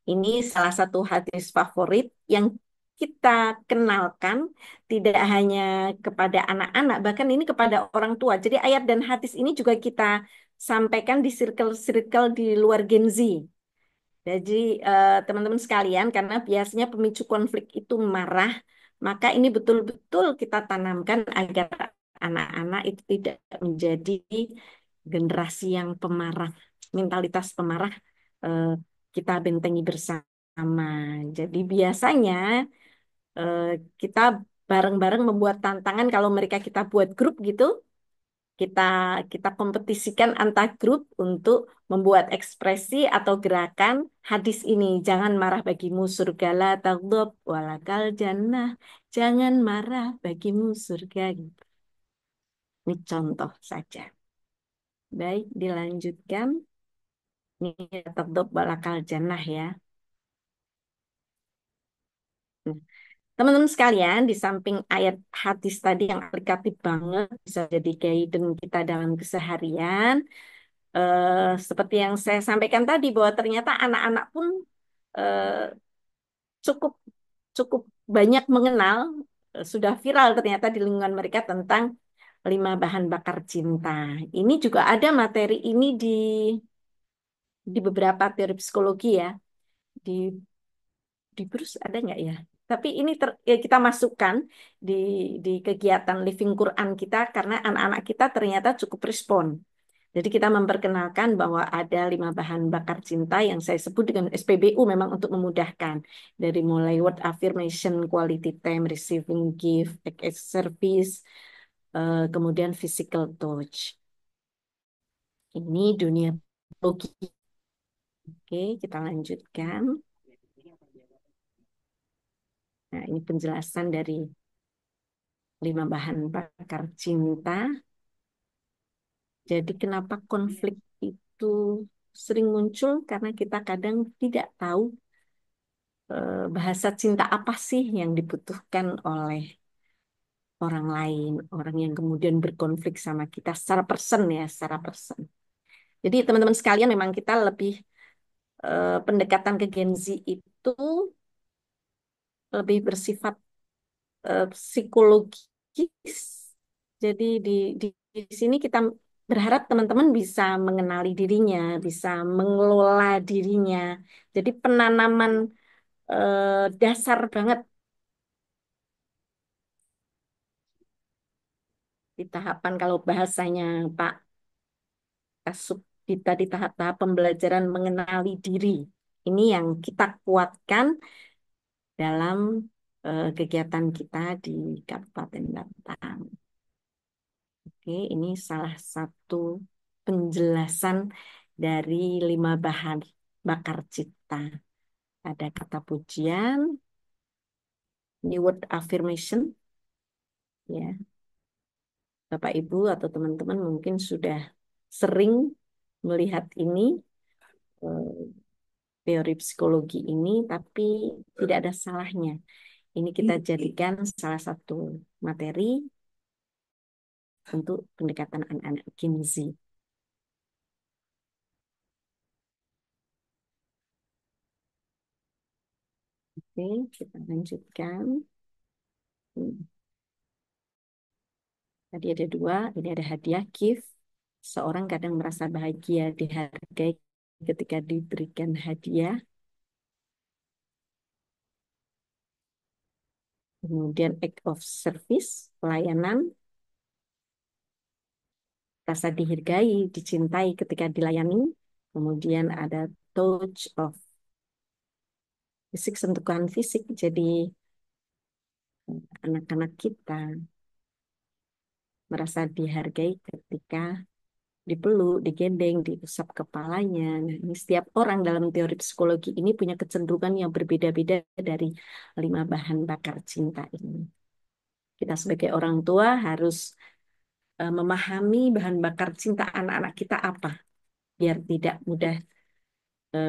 ini salah satu hadis favorit yang kita kenalkan tidak hanya kepada anak-anak, bahkan ini kepada orang tua. Jadi ayat dan hadis ini juga kita sampaikan di circle-circle di luar Gen Z. Jadi teman-teman sekalian, karena biasanya pemicu konflik itu marah, maka ini betul-betul kita tanamkan agar anak-anak itu tidak menjadi generasi yang pemarah, mentalitas pemarah eh, kita bentengi bersama. Jadi biasanya eh, kita bareng-bareng membuat tantangan kalau mereka kita buat grup gitu, kita kita kompetisikan antar grup untuk membuat ekspresi atau gerakan hadis ini. Jangan marah bagimu surga la taghdab walakal jannah. Jangan marah bagimu surga. Ini contoh saja. Baik, dilanjutkan. Ini taghdab walakal jannah ya. Nah, teman-teman sekalian, di samping ayat hadis tadi yang aplikatif banget, bisa jadi guidance kita dalam keseharian, seperti yang saya sampaikan tadi bahwa ternyata anak-anak pun eh, cukup cukup banyak mengenal, sudah viral ternyata di lingkungan mereka tentang 5 bahan bakar cinta. Ini juga ada materi ini di beberapa teori psikologi ya. Di di Bruce ada nggak ya? Tapi ini ya kita masukkan di kegiatan Living Quran kita karena anak-anak kita ternyata cukup respon. Jadi kita memperkenalkan bahwa ada 5 bahan bakar cinta yang saya sebut dengan SPBU memang untuk memudahkan. Dari mulai word affirmation, quality time, receiving gift, act as service, kemudian physical touch. Ini dunia logi. Oke, kita lanjutkan. Nah, ini penjelasan dari 5 bahan bakar cinta. Jadi kenapa konflik itu sering muncul? Karena kita kadang tidak tahu bahasa cinta apa sih yang dibutuhkan oleh orang lain, orang yang kemudian berkonflik sama kita secara person ya, secara person. Jadi teman-teman sekalian memang kita lebih pendekatan ke Gen Z itu lebih bersifat psikologis. Jadi di sini kita berharap teman-teman bisa mengenali dirinya, bisa mengelola dirinya. Jadi penanaman dasar banget di tahapan kalau bahasanya Pak Kasub kita di tahap-tahap pembelajaran mengenali diri. Ini yang kita kuatkan dalam kegiatan kita di Kabupaten Batam. Oke, ini salah satu penjelasan dari 5 bahan bakar cita. Ada kata pujian, ini word affirmation, ya. Bapak Ibu atau teman-teman mungkin sudah sering melihat ini teori psikologi ini, tapi tidak ada salahnya. Ini kita jadikan salah satu materi untuk pendekatan anak-anak Gen Z. Oke, kita lanjutkan. Tadi ada 2, ini ada hadiah gift. Seorang kadang merasa bahagia, dihargai ketika diberikan hadiah, kemudian act of service, pelayanan, rasa dihargai, dicintai ketika dilayani, kemudian ada touch of fisik, sentuhan fisik, jadi anak-anak kita merasa dihargai ketika dipeluk, digendeng, diusap kepalanya. Nah, ini setiap orang dalam teori psikologi ini punya kecenderungan yang berbeda-beda dari 5 bahan bakar cinta ini. Kita sebagai orang tua harus memahami bahan bakar cinta anak-anak kita apa, biar tidak mudah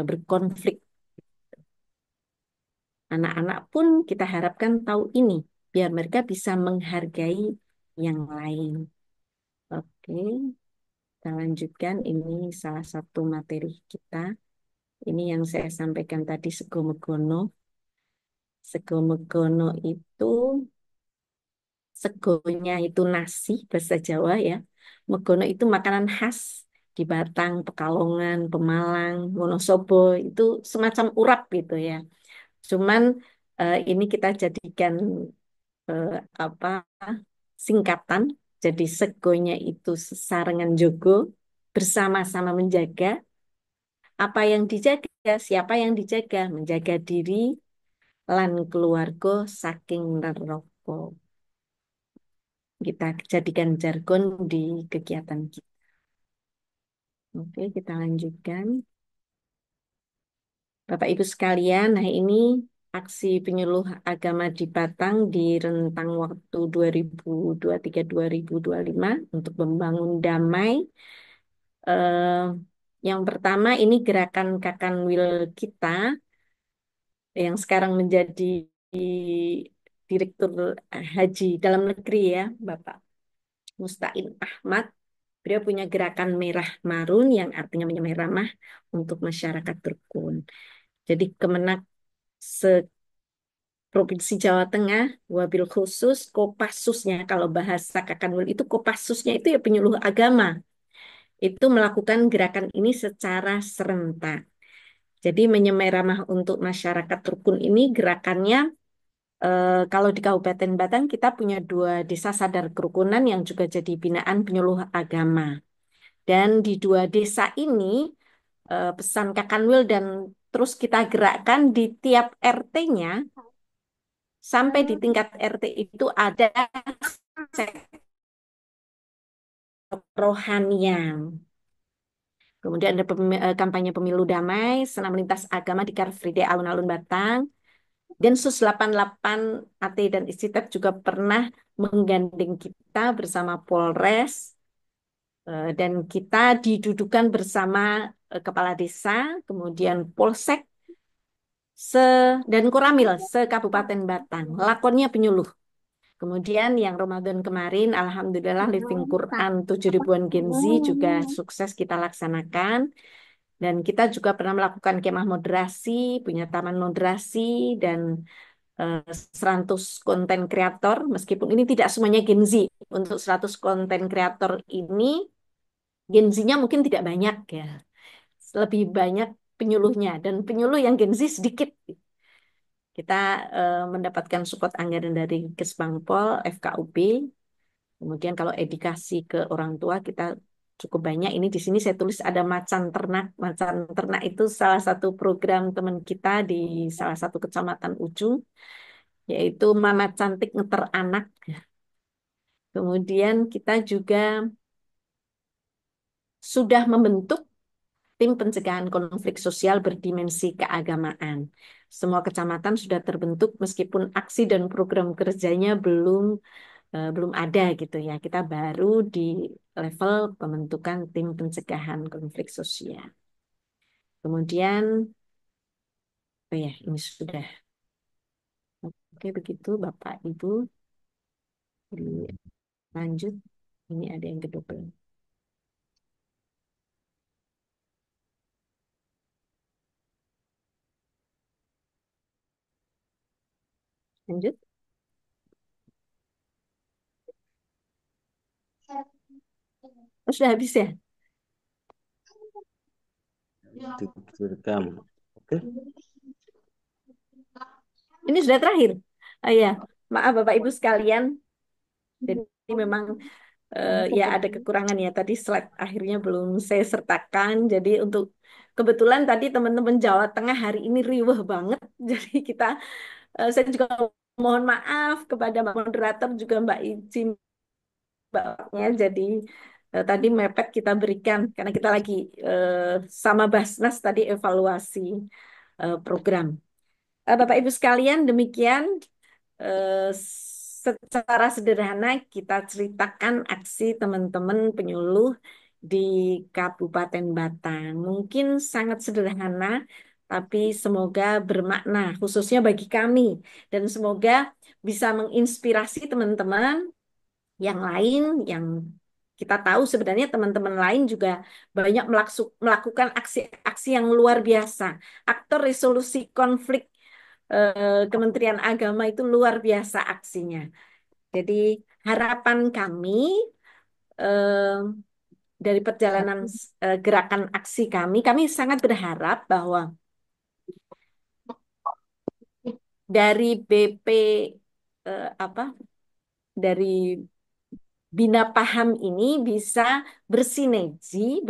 berkonflik. Anak-anak pun kita harapkan tahu ini, biar mereka bisa menghargai yang lain. Oke, kita lanjutkan. Ini salah satu materi kita. Ini yang saya sampaikan tadi, Sego Sego megono itu, segonya itu nasi, bahasa Jawa ya. Megono itu makanan khas di Batang, Pekalongan, Pemalang, Wonosobo. Itu semacam urap gitu ya. Cuman ini kita jadikan eh, apa singkatan. Jadi segonya itu sesarengan jogo, bersama-sama menjaga. Apa yang dijaga, siapa yang dijaga, menjaga diri lan keluarga saking neraka. Kita jadikan jargon di kegiatan kita. Oke, kita lanjutkan. Bapak Ibu sekalian, nah ini aksi penyuluh agama di Batang di rentang waktu 2023-2025 untuk membangun damai. Eh, yang pertama ini gerakan Kakanwil kita yang sekarang menjadi Direktur Haji dalam negeri ya, Bapak Mustain Ahmad. Beliau punya gerakan Merah Marun yang artinya menyemai ramah untuk masyarakat rukun. Jadi Kemenak Provinsi Jawa Tengah, wabil khusus Kopassusnya, kalau bahasa Kakanwil itu Kopassusnya itu ya penyuluh agama. Itu melakukan gerakan ini secara serentak. Jadi menyemai ramah untuk masyarakat rukun ini gerakannya kalau di Kabupaten Batang kita punya 2 desa sadar kerukunan yang juga jadi binaan penyuluh agama. Dan di 2 desa ini pesan Kakanwil dan terus kita gerakkan di tiap RT-nya sampai di tingkat RT itu ada rohanian. Kemudian ada kampanye pemilu damai, senam lintas agama di Car Free Day alun-alun Batang. Densus 88 AT dan Istitab juga pernah menggandeng kita bersama Polres dan kita didudukan bersama kepala desa, kemudian Polsek dan Koramil se-Kabupaten Batang. Lakonnya penyuluh. Kemudian yang Ramadan kemarin, Alhamdulillah Living Quran 7 ribuan Gen Z juga sukses kita laksanakan. Dan kita juga pernah melakukan kemah moderasi, punya taman moderasi, dan 100 konten kreator. Meskipun ini tidak semuanya Gen Z. Untuk 100 konten kreator ini, Gen Z-nya mungkin tidak banyak ya. Lebih banyak penyuluhnya. Dan penyuluh yang Gen Z sedikit. Kita mendapatkan support anggaran dari Kesbangpol, FKUP. Kemudian kalau edukasi ke orang tua kita cukup banyak. Ini di sini saya tulis ada macan ternak. Macan ternak itu salah satu program teman kita di salah satu kecamatan ujung, yaitu Mama Cantik Ngeter Anak. Kemudian kita juga sudah membentuk tim pencegahan konflik sosial berdimensi keagamaan. Semua kecamatan sudah terbentuk meskipun aksi dan program kerjanya belum ada gitu ya. Kita baru di level pembentukan tim pencegahan konflik sosial. Kemudian, oh ya, ini sudah. Oke, begitu Bapak Ibu. Lanjut. Ini ada yang kedouble. Lanjut. Oh, sudah habis ya? Direkam. Oke. Ini sudah terakhir. Ah, ya, maaf Bapak Ibu sekalian. Jadi memang ya ada kekurangan ya. Tadi slide akhirnya belum saya sertakan. Jadi untuk kebetulan tadi teman-teman Jawa Tengah hari ini riuh banget. Jadi saya juga mohon maaf kepada Mbak moderator juga Mbak Ici Mbaknya. Jadi tadi mepet kita berikan karena kita lagi sama Basnas tadi evaluasi program. Bapak Ibu sekalian, demikian eh, secara sederhana kita ceritakan aksi teman-teman penyuluh di Kabupaten Batang. Mungkin sangat sederhana, tapi semoga bermakna khususnya bagi kami dan semoga bisa menginspirasi teman-teman yang lain yang kita tahu sebenarnya teman-teman lain juga banyak melakukan aksi-aksi yang luar biasa. Aktor resolusi konflik Kementerian Agama itu luar biasa aksinya. Jadi harapan kami eh, dari perjalanan gerakan aksi kami sangat berharap bahwa dari BP apa dari Bina Paham ini bisa bersinergi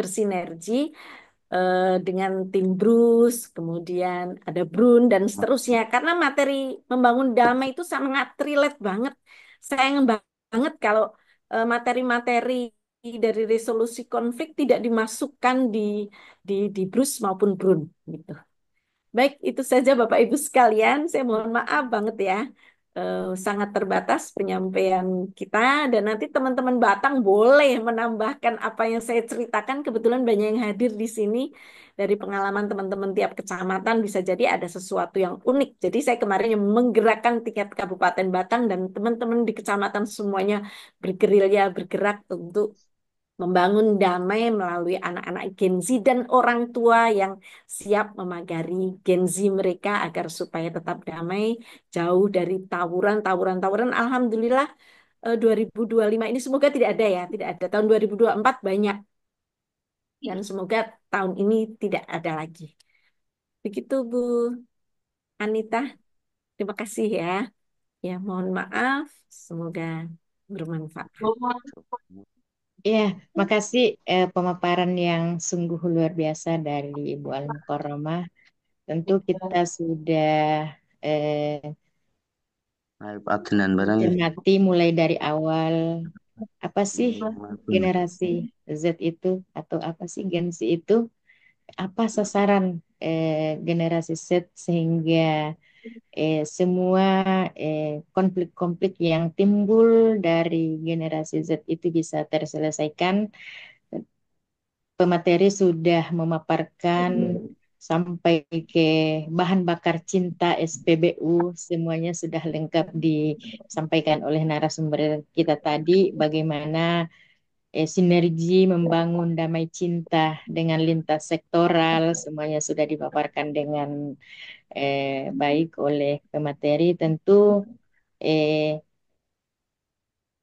dengan tim Bruce, kemudian ada Brun dan seterusnya. Karena materi membangun damai itu sangat relate banget. Sayang banget kalau materi-materi dari resolusi konflik tidak dimasukkan di Bruce maupun Brun gitu. Baik, itu saja Bapak Ibu sekalian. Saya mohon maaf banget ya. Sangat terbatas penyampaian kita dan nanti teman-teman Batang boleh menambahkan apa yang saya ceritakan. Kebetulan banyak yang hadir di sini dari pengalaman teman-teman tiap kecamatan bisa jadi ada sesuatu yang unik. Jadi saya kemarin yang menggerakkan tingkat Kabupaten Batang dan teman-teman di kecamatan semuanya bergerilya bergerak untuk membangun damai melalui anak-anak Gen Z dan orang tua yang siap memagari Gen Z mereka agar supaya tetap damai, jauh dari tawuran. Alhamdulillah 2025 ini semoga tidak ada ya, tidak ada. Tahun 2024 banyak dan semoga tahun ini tidak ada lagi. Begitu Bu Anita, terima kasih ya. Ya, mohon maaf, semoga bermanfaat. Ya, makasih pemaparan yang sungguh luar biasa dari Ibu Al-Mukarramah. Tentu kita sudah eh, Ayo Pak Adnan barang. cermati mulai dari awal apa sih generasi Z itu atau apa sih Gen Z itu, apa sasaran generasi Z sehingga semua konflik-konflik yang timbul dari generasi Z itu bisa terselesaikan. Pemateri sudah memaparkan sampai ke bahan bakar cinta SPBU, semuanya sudah lengkap disampaikan oleh narasumber kita tadi, bagaimana sinergi membangun damai cinta dengan lintas sektoral, semuanya sudah dipaparkan dengan baik oleh pemateri. Tentu eh,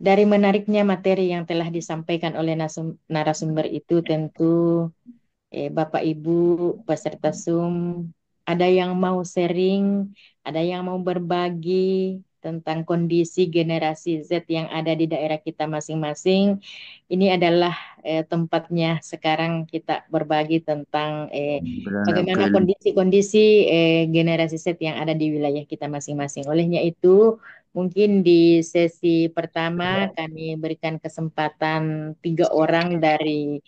dari menariknya materi yang telah disampaikan oleh narasumber itu, tentu Bapak Ibu peserta Zoom, ada yang mau sharing, ada yang mau berbagi tentang kondisi generasi Z yang ada di daerah kita masing-masing. Ini adalah tempatnya sekarang kita berbagi tentang bagaimana kondisi-kondisi generasi Z yang ada di wilayah kita masing-masing. Olehnya itu, mungkin di sesi pertama kami berikan kesempatan 3 orang dari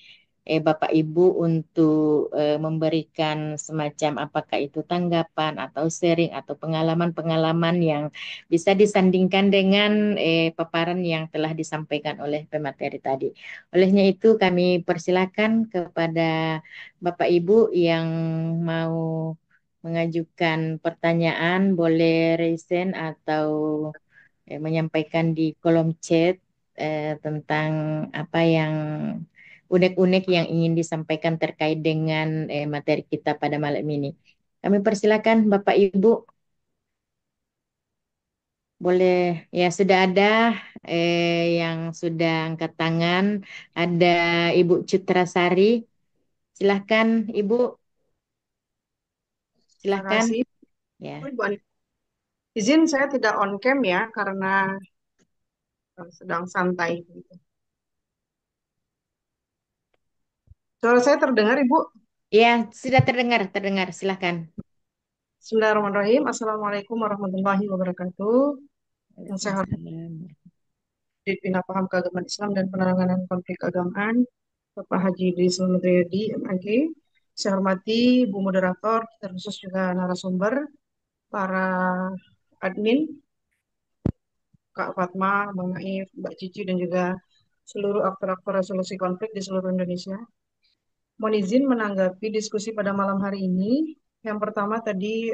Bapak Ibu untuk memberikan semacam apakah itu tanggapan atau sharing atau pengalaman-pengalaman yang bisa disandingkan dengan paparan yang telah disampaikan oleh pemateri tadi. Olehnya itu kami persilakan kepada Bapak Ibu yang mau mengajukan pertanyaan, boleh raise hand atau menyampaikan di kolom chat tentang apa yang unek-unek yang ingin disampaikan terkait dengan materi kita pada malam ini. Kami persilakan Bapak Ibu, boleh ya, sudah ada yang sudah angkat tangan, ada Ibu Cutrasari. Silahkan Ibu. Terima Silahkan. kasih. Ya. Ibu Ani. Izin saya tidak on cam ya karena sedang santai gitu. Suara saya terdengar, Ibu? Ya, sudah terdengar, terdengar. Silahkan. Bismillahirrahmanirrahim. Assalamualaikum warahmatullahi wabarakatuh. Yang saya hormati Waalaikumsalam. Dirjen Bina Paham Keagamaan Islam dan Penanganan Konflik Keagamaan, Bapak Haji Idris Mudriyadi, MAG. Saya hormati Bu Moderator, terkhusus juga narasumber, para admin, Kak Fatma, Bang Naif, Mbak Cici, dan juga seluruh aktor-aktor resolusi konflik di seluruh Indonesia. Mohon izin menanggapi diskusi pada malam hari ini. Yang pertama tadi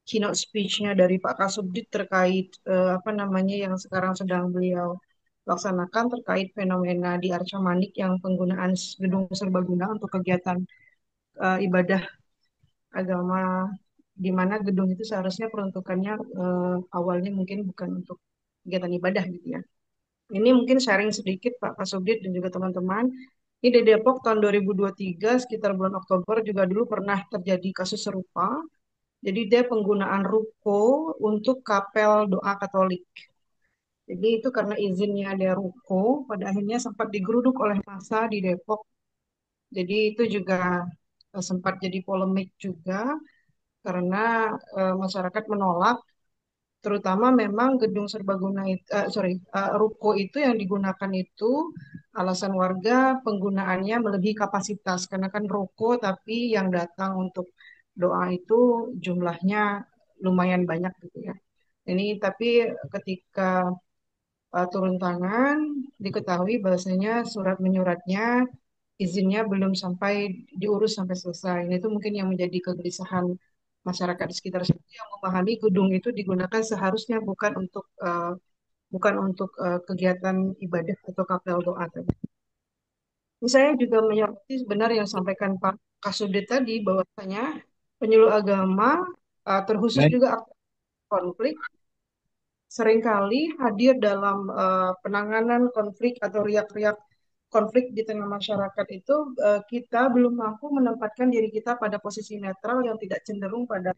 keynote speech-nya dari Pak Kasubdit terkait apa namanya yang sekarang sedang beliau laksanakan terkait fenomena di Arca Manik yang penggunaan gedung serbaguna untuk kegiatan ibadah agama, di mana gedung itu seharusnya peruntukannya awalnya mungkin bukan untuk kegiatan ibadah gitu ya. Ini mungkin sharing sedikit Pak Kasubdit dan juga teman-teman. Ini di Depok tahun 2023 sekitar bulan Oktober juga dulu pernah terjadi kasus serupa. Jadi dia penggunaan ruko untuk kapel doa Katolik. Jadi itu karena izinnya ada ruko, pada akhirnya sempat digeruduk oleh massa di Depok. Jadi itu juga sempat jadi polemik juga karena masyarakat menolak, terutama memang gedung serbaguna itu, ruko itu yang digunakan itu alasan warga penggunaannya melebihi kapasitas karena kan ruko tapi yang datang untuk doa itu jumlahnya lumayan banyak gitu ya. Ini tapi ketika turun tangan diketahui bahwasanya surat menyuratnya izinnya belum sampai diurus sampai selesai. Nah, itu mungkin yang menjadi kegelisahan masyarakat di sekitar situ yang memahami gedung itu digunakan seharusnya bukan untuk kegiatan ibadah atau kapel doa tadi. Ini saya juga menyoroti benar yang sampaikan Pak Kasubdit tadi bahwasanya penyuluh agama terkhusus juga aktor konflik seringkali hadir dalam penanganan konflik atau riak-riak konflik di tengah masyarakat itu kita belum mampu menempatkan diri kita pada posisi netral yang tidak cenderung pada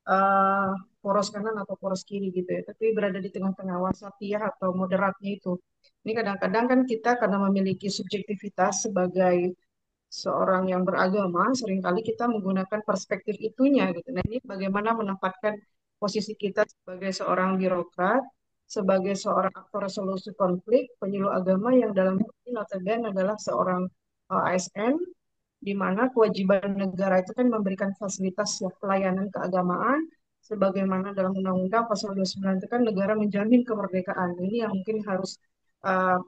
eh, poros kanan atau poros kiri gitu ya, tapi berada di tengah-tengah wasatiyah atau moderatnya itu. Ini kadang-kadang kan kita karena memiliki subjektivitas sebagai seorang yang beragama, seringkali kita menggunakan perspektif itunya gitu. Nah, ini bagaimana menempatkan posisi kita sebagai seorang birokrat, sebagai seorang aktor resolusi konflik, penyuluh agama yang dalam ini notabene adalah seorang ASN, di mana kewajiban negara itu kan memberikan fasilitas ya, pelayanan keagamaan, sebagaimana dalam Undang-Undang Pasal 29 itu kan negara menjamin kemerdekaan. Ini yang mungkin harus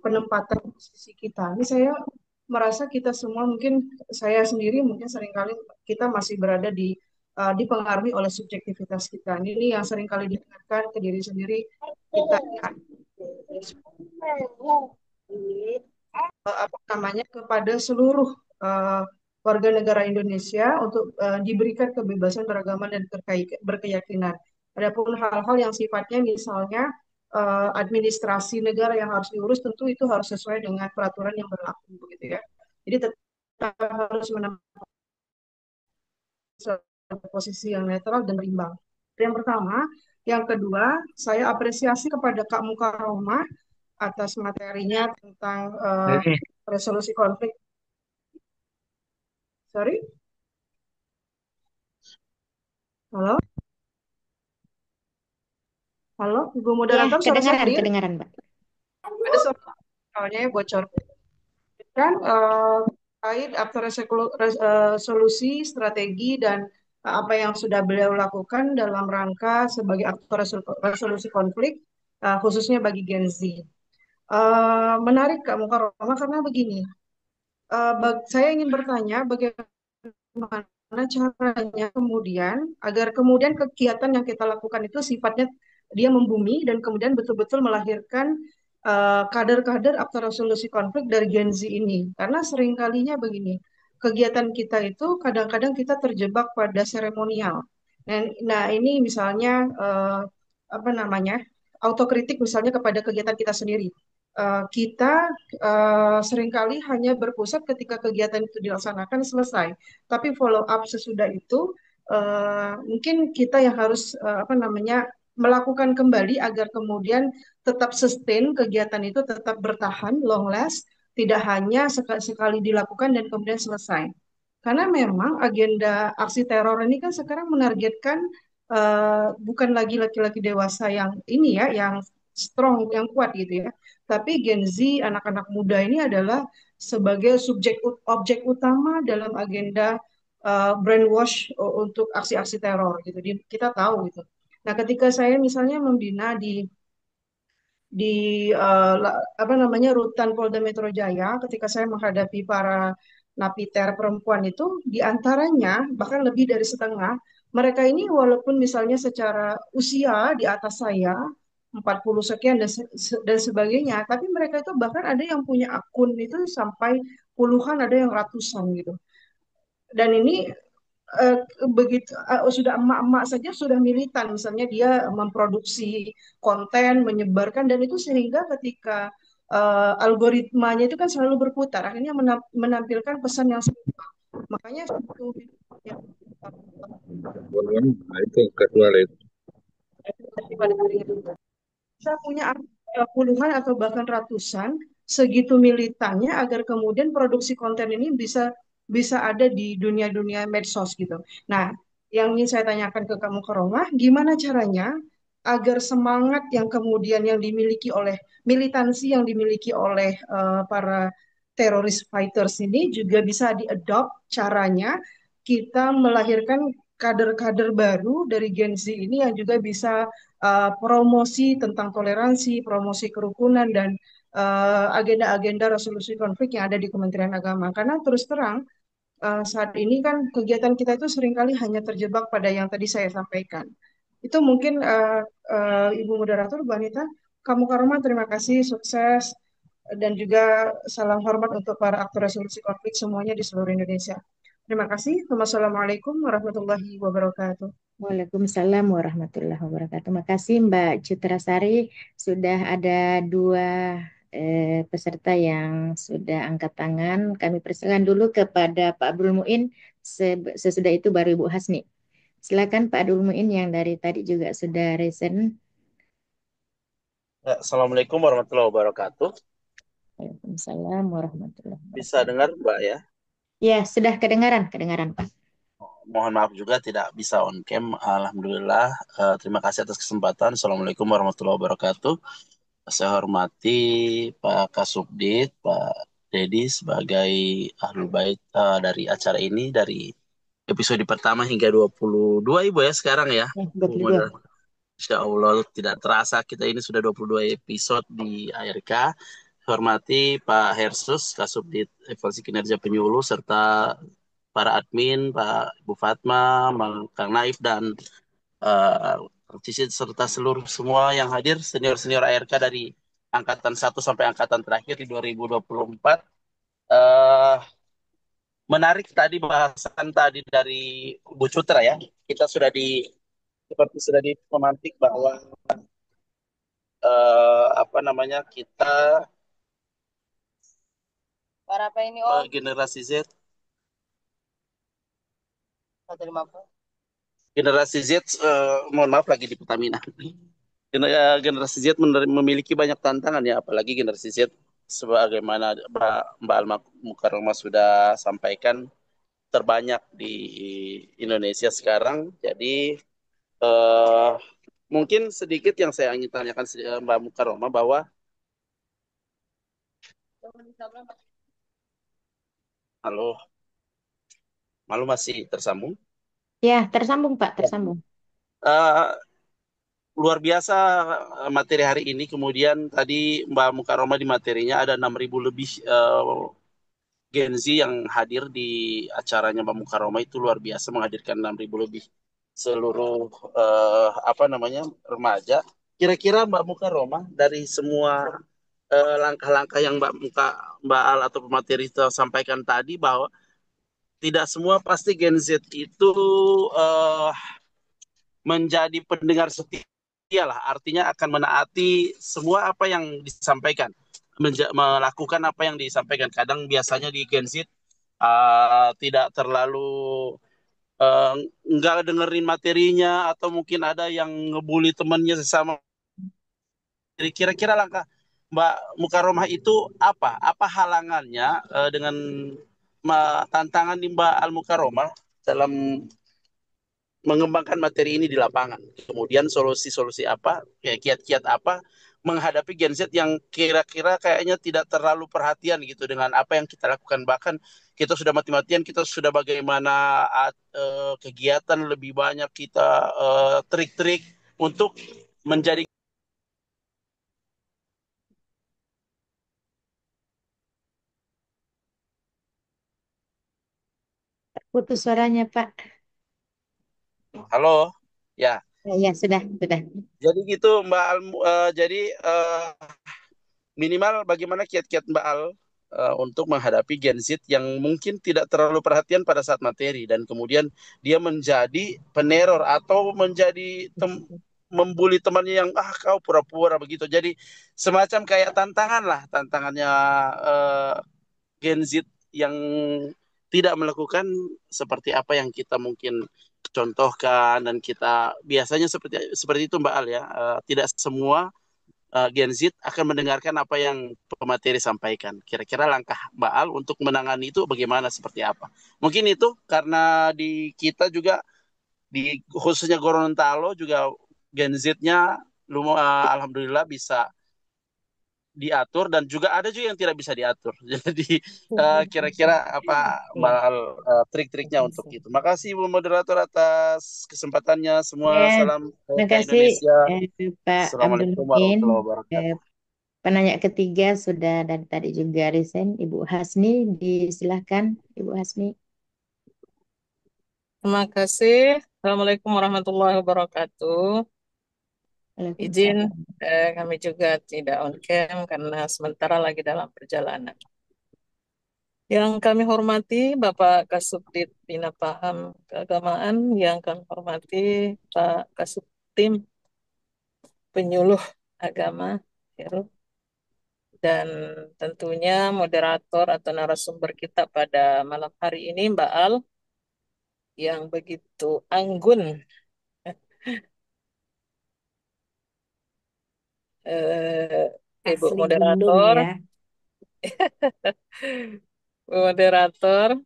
penempatan posisi kita. Ini saya merasa kita semua mungkin saya sendiri mungkin seringkali kita masih berada dipengaruhi oleh subjektivitas kita. Ini yang seringkali diingatkan ke diri sendiri kita apa namanya kepada seluruh uh, warga negara Indonesia untuk diberikan kebebasan beragama dan berkeyakinan. Adapun hal-hal yang sifatnya misalnya administrasi negara yang harus diurus tentu itu harus sesuai dengan peraturan yang berlaku begitu ya. Jadi tetap harus menempatkan posisi yang netral dan berimbang. Yang pertama, yang kedua, saya apresiasi kepada Kak Mukaromah atas materinya tentang resolusi konflik. Sorry, halo, halo, Ibu Ya, Moderator, suara saya kedengaran, clear? kedengaran, Mbak. Ada suara soalnya bocor. Kan terkait after resolusi, strategi, dan apa yang sudah beliau lakukan dalam rangka sebagai aktor resolusi konflik, khususnya bagi Gen Z. Menarik Kak Mukaroma karena begini, saya ingin bertanya bagaimana caranya kemudian agar kemudian kegiatan yang kita lakukan itu sifatnya dia membumi dan kemudian betul-betul melahirkan kader-kader aktor resolusi konflik dari Gen Z ini. Karena seringkalinya begini, kegiatan kita itu kadang-kadang kita terjebak pada seremonial. Nah, ini misalnya apa namanya autokritik misalnya kepada kegiatan kita sendiri. Kita seringkali hanya berpusat ketika kegiatan itu dilaksanakan selesai, tapi follow up sesudah itu mungkin kita yang harus apa namanya melakukan kembali agar kemudian tetap sustain kegiatan itu tetap bertahan long last, tidak hanya sekali dilakukan dan kemudian selesai. Karena memang agenda aksi teror ini kan sekarang menargetkan bukan lagi laki-laki dewasa yang ini ya, yang strong, yang kuat gitu ya. Tapi Gen Z, anak-anak muda ini adalah sebagai objek utama dalam agenda brainwash untuk aksi-aksi teror gitu. Kita tahu gitu. Nah, ketika saya misalnya membina di apa namanya rutan Polda Metro Jaya, ketika saya menghadapi para napiter perempuan itu, di antaranya bahkan lebih dari setengah, mereka ini walaupun misalnya secara usia di atas saya 40 sekian dan sebagainya, tapi mereka itu bahkan ada yang punya akun itu sampai puluhan, ada yang ratusan gitu. Dan ini eh, begitu sudah emak-emak saja sudah militan, misalnya dia memproduksi konten, menyebarkan, dan itu sehingga ketika algoritmanya itu kan selalu berputar, akhirnya menampilkan pesan yang serupa. Makanya suatu yang Ketua pada hari ini bisa punya puluhan atau bahkan ratusan, segitu militannya agar kemudian produksi konten ini bisa bisa ada di dunia-dunia medsos gitu. Nah, yang ingin saya tanyakan ke kamu Karomah, gimana caranya agar semangat yang kemudian yang dimiliki oleh militansi yang dimiliki oleh para teroris fighters ini juga bisa diadopt caranya kita melahirkan kader-kader baru dari Gen Z ini yang juga bisa promosi tentang toleransi, promosi kerukunan, dan agenda-agenda resolusi konflik yang ada di Kementerian Agama. Karena terus terang, saat ini kan kegiatan kita itu seringkali hanya terjebak pada yang tadi saya sampaikan. Itu mungkin Ibu Moderator, Bu Anita, kamu Karoma, terima kasih, sukses, dan juga salam hormat untuk para aktor resolusi konflik semuanya di seluruh Indonesia. Terima kasih. Wassalamualaikum warahmatullahi wabarakatuh. Waalaikumsalam warahmatullahi wabarakatuh. Makasih Mbak Citra Sari. Sudah ada dua peserta yang sudah angkat tangan. Kami persilakan dulu kepada Pak Abdul Muin. Sesudah itu baru Ibu Hasni. Silakan Pak Abdul Muin yang dari tadi juga sudah resen. Assalamualaikum warahmatullahi wabarakatuh. Waalaikumsalam warahmatullahi Bisa wabarakatuh. dengar, Mbak ya? Ya, sudah kedengaran Pak. Mohon maaf juga tidak bisa on cam. Alhamdulillah. Terima kasih atas kesempatan. Assalamualaikum warahmatullahi wabarakatuh. Saya hormati Pak Kasubdit, Pak Dedi sebagai ahlul bait dari acara ini dari episode pertama hingga 22 Ibu ya sekarang ya. 22. Insya Allah tidak terasa kita ini sudah 22 episode di ARK. Hormati Pak Hersus, Kasubdit Evaluasi Kinerja Penyuluh, serta para admin, Pak Ibu Fatma, Kang Naif, dan serta seluruh semua yang hadir, senior-senior ARK dari angkatan 1 sampai angkatan terakhir di 2024. Menarik tadi bahasan tadi dari Bu Cutra ya. Kita seperti sudah dipemantik bahwa apa namanya kita generasi Z 150. Generasi Z mohon maaf lagi di Pertamina. Generasi Z memiliki banyak tantangan ya, apalagi generasi Z sebagaimana Mbak Alma Mukarramah sudah sampaikan terbanyak di Indonesia sekarang. Jadi mungkin sedikit yang saya ingin tanyakan Mbak Mukarramah bahwa halo, malu masih tersambung? Ya, tersambung Pak, tersambung. Luar biasa materi hari ini. Kemudian tadi Mbak Mukarramah di materinya ada 6.000 lebih Gen Z yang hadir di acaranya Mbak Mukarramah, itu luar biasa menghadirkan 6.000 lebih seluruh apa namanya remaja. Kira-kira Mbak Mukarramah dari semua langkah-langkah yang Mbak Al atau pemateri itu sampaikan tadi, bahwa tidak semua pasti Gen Z itu menjadi pendengar setia lah, artinya akan menaati semua apa yang disampaikan, melakukan apa yang disampaikan. Kadang biasanya di Gen Z tidak terlalu nggak dengerin materinya atau mungkin ada yang ngebully temannya sesama. Jadi kira-kira langkah Mbak Mukaromah itu apa? Apa halangannya dengan tantangan di Mbak Al Mukaromah dalam mengembangkan materi ini di lapangan. Kemudian solusi-solusi apa, kayak kiat-kiat apa menghadapi Gen Z yang kira-kira kayaknya tidak terlalu perhatian gitu dengan apa yang kita lakukan. Bahkan kita sudah mati-matian, kita sudah bagaimana kegiatan lebih banyak kita trik-trik untuk menjadi. Putus suaranya, Pak. Halo, ya. Ya, sudah, sudah. Jadi gitu Mbak Al, jadi minimal bagaimana kiat-kiat Mbak Al untuk menghadapi Gen Z yang mungkin tidak terlalu perhatian pada saat materi dan kemudian dia menjadi peneror atau menjadi membuli temannya yang kau pura-pura begitu. Jadi semacam kayak tantangan lah, tantangannya Gen Z yang tidak melakukan seperti apa yang kita mungkin contohkan dan kita biasanya seperti seperti itu Mbak Al ya. Tidak semua Gen Z akan mendengarkan apa yang pemateri sampaikan. Kira-kira langkah Mbak Al untuk menangani itu bagaimana, seperti apa? Mungkin itu karena di kita juga, di khususnya Gorontalo juga Gen Z-nya alhamdulillah bisa diatur dan juga ada juga yang tidak bisa diatur. Jadi kira-kira apa Mbak Ya, Al trik-triknya untuk ya. itu. Makasih Bu Moderator atas kesempatannya. Semua Ya, salam terima ke kasih Indonesia. Pak Abdul Assalamualaikum Muin. warahmatullahi Eh, wabarakatuh. Penanya ketiga sudah dari tadi juga resign, Ibu Hasni, disilahkan Ibu Hasni. Terima kasih. Assalamualaikum warahmatullahi wabarakatuh. Izin, Waalaikumsalam. kami juga tidak on cam karena sementara lagi dalam perjalanan. Yang kami hormati Bapak Kasubdit Bina Paham Keagamaan, yang kami hormati Pak Kasubtim Penyuluh Agama, Heru, dan tentunya moderator atau narasumber kita pada malam hari ini Mbak Al, yang begitu anggun Ibu Asli Gunung moderator, ya. Bu moderator,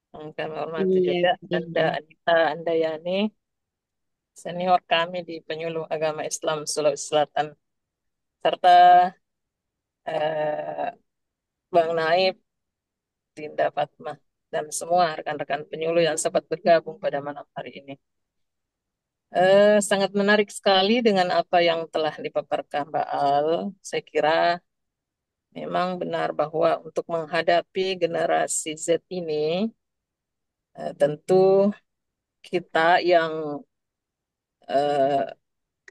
yang kami hormati Iya, juga Anda iya. Anita Andayani, senior kami di Penyuluh Agama Islam Sulawesi Selatan, serta eh, Bang Naib, Dinda Fatmah, dan semua rekan-rekan penyuluh yang sempat bergabung pada malam hari ini. Sangat menarik sekali dengan apa yang telah dipaparkan Mbak Al. Saya kira memang benar bahwa untuk menghadapi generasi Z ini, tentu kita yang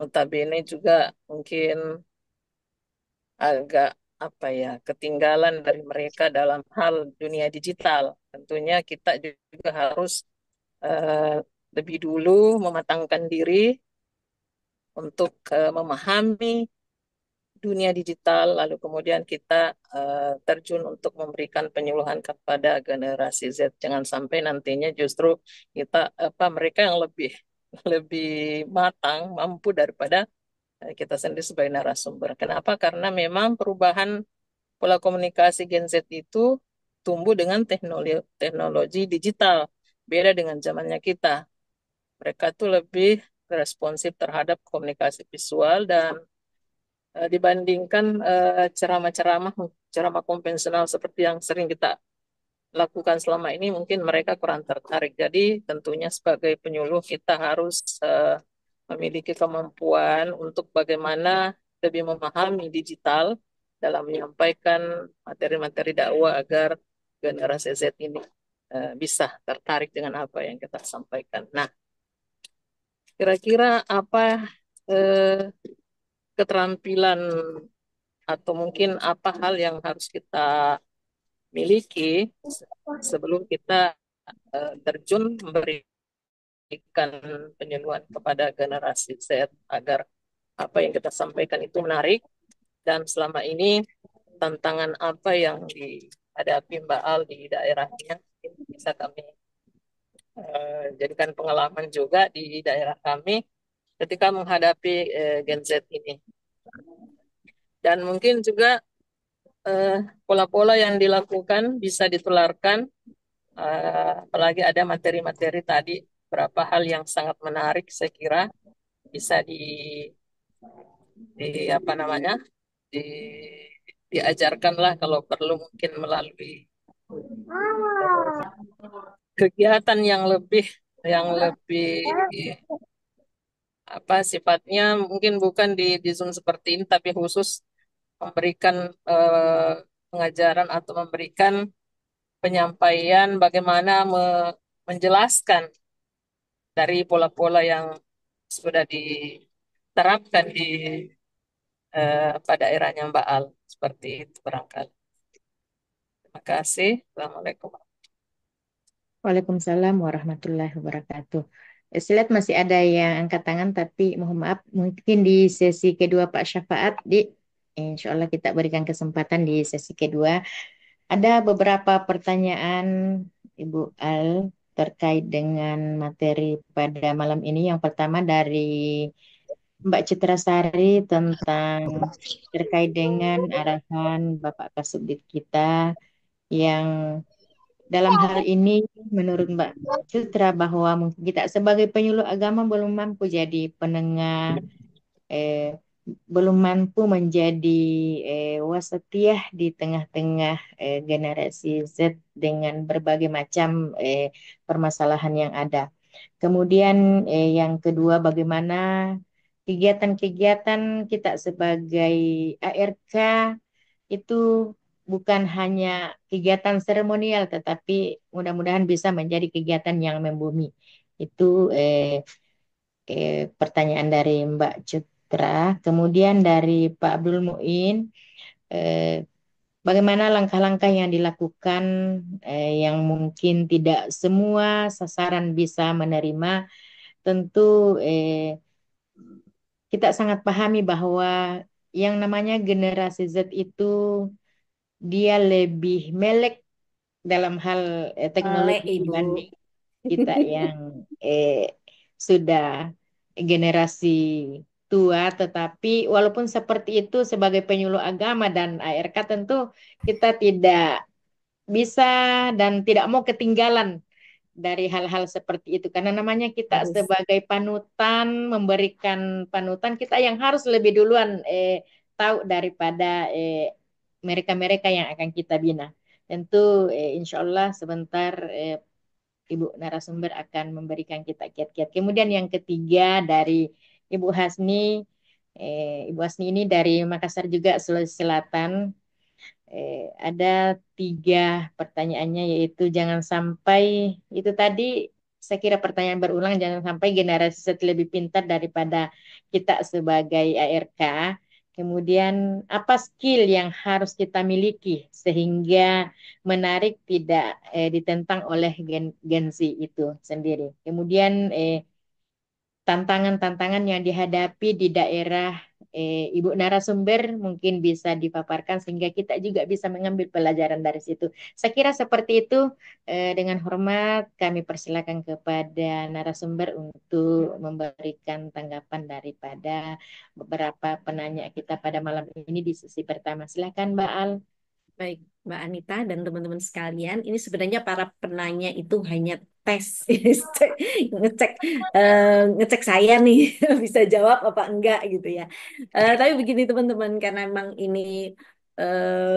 notabene juga mungkin agak apa ya, ketinggalan dari mereka dalam hal dunia digital. Tentunya kita juga harus eh, lebih dulu mematangkan diri untuk memahami dunia digital, lalu kemudian kita terjun untuk memberikan penyuluhan kepada generasi Z. Jangan sampai nantinya justru kita mereka yang lebih lebih matang, mampu daripada kita sendiri sebagai narasumber. Kenapa? Karena memang perubahan pola komunikasi Gen Z itu tumbuh dengan teknologi, teknologi digital. Beda dengan zamannya kita. Mereka tuh lebih responsif terhadap komunikasi visual dan dibandingkan ceramah-ceramah ceramah konvensional seperti yang sering kita lakukan selama ini, mungkin mereka kurang tertarik. Jadi tentunya sebagai penyuluh kita harus memiliki kemampuan untuk bagaimana lebih memahami digital dalam menyampaikan materi-materi dakwah agar generasi Z ini bisa tertarik dengan apa yang kita sampaikan. Nah, kira-kira apa eh, keterampilan atau mungkin apa hal yang harus kita miliki sebelum kita terjun memberikan penyuluhan kepada generasi Z agar apa yang kita sampaikan itu menarik, dan selama ini tantangan apa yang dihadapi Mbak Al di daerahnya, bisa kami jadikan pengalaman juga di daerah kami ketika menghadapi Gen Z ini. Dan mungkin juga eh, pola-pola yang dilakukan bisa ditularkan, apalagi ada materi-materi tadi, beberapa hal yang sangat menarik saya kira bisa di apa namanya di diajarkan lah kalau perlu mungkin melalui kegiatan yang lebih apa sifatnya mungkin bukan di Zoom seperti ini tapi khusus memberikan eh, pengajaran atau memberikan penyampaian bagaimana menjelaskan dari pola-pola yang sudah diterapkan pada eranya Mbak Al seperti itu barangkali. Terima kasih. Assalamualaikum. Waalaikumsalam warahmatullahi wabarakatuh. Saya lihat masih ada yang angkat tangan, tapi mohon maaf, mungkin di sesi kedua Pak Syafaat, insya Allah kita berikan kesempatan di sesi kedua. Ada beberapa pertanyaan Ibu Al terkait dengan materi pada malam ini. Yang pertama dari Mbak Citra Sari tentang terkait dengan arahan Bapak Kasubdit kita yang dalam hal ini menurut Mbak Citra bahwa mungkin kita sebagai penyuluh agama belum mampu jadi penengah, eh, belum mampu menjadi wasatiyah di tengah-tengah generasi Z dengan berbagai macam permasalahan yang ada. Kemudian yang kedua, bagaimana kegiatan-kegiatan kita sebagai ARK itu bukan hanya kegiatan seremonial, tetapi mudah-mudahan bisa menjadi kegiatan yang membumi. Itu pertanyaan dari Mbak Citra. Kemudian dari Pak Abdul Muin, eh, bagaimana langkah-langkah yang dilakukan yang mungkin tidak semua sasaran bisa menerima. Tentu kita sangat pahami bahwa yang namanya generasi Z itu dia lebih melek dalam hal Oleh teknologi Ibu. dibanding kita yang sudah generasi tua, tetapi walaupun seperti itu sebagai penyuluh agama dan ARK tentu kita tidak bisa dan tidak mau ketinggalan dari hal-hal seperti itu karena namanya kita Harus. sebagai panutan memberikan panutan kita yang harus lebih duluan tahu daripada mereka-mereka yang akan kita bina. Tentu insya Allah sebentar Ibu narasumber akan memberikan kita kiat-kiat. Kemudian yang ketiga dari Ibu Hasni, Ibu Hasni ini dari Makassar juga Sulawesi Selatan. Ada tiga pertanyaannya yaitu jangan sampai itu tadi saya kira pertanyaan berulang jangan sampai generasi Z lebih pintar daripada kita sebagai ARK. Kemudian apa skill yang harus kita miliki sehingga menarik tidak ditentang oleh Gen Z itu sendiri. Kemudian tantangan-tantangan yang dihadapi di daerah Ibu narasumber mungkin bisa dipaparkan sehingga kita juga bisa mengambil pelajaran dari situ. Saya kira seperti itu. Dengan hormat kami persilakan kepada narasumber untuk memberikan tanggapan daripada beberapa penanya kita pada malam ini di sesi pertama. Silakan Mbak Al. Baik, Mbak Anita dan teman-teman sekalian, ini sebenarnya para penanya itu hanya tes, ngecek, ngecek saya nih bisa jawab apa enggak gitu ya. Tapi begini teman-teman, karena memang ini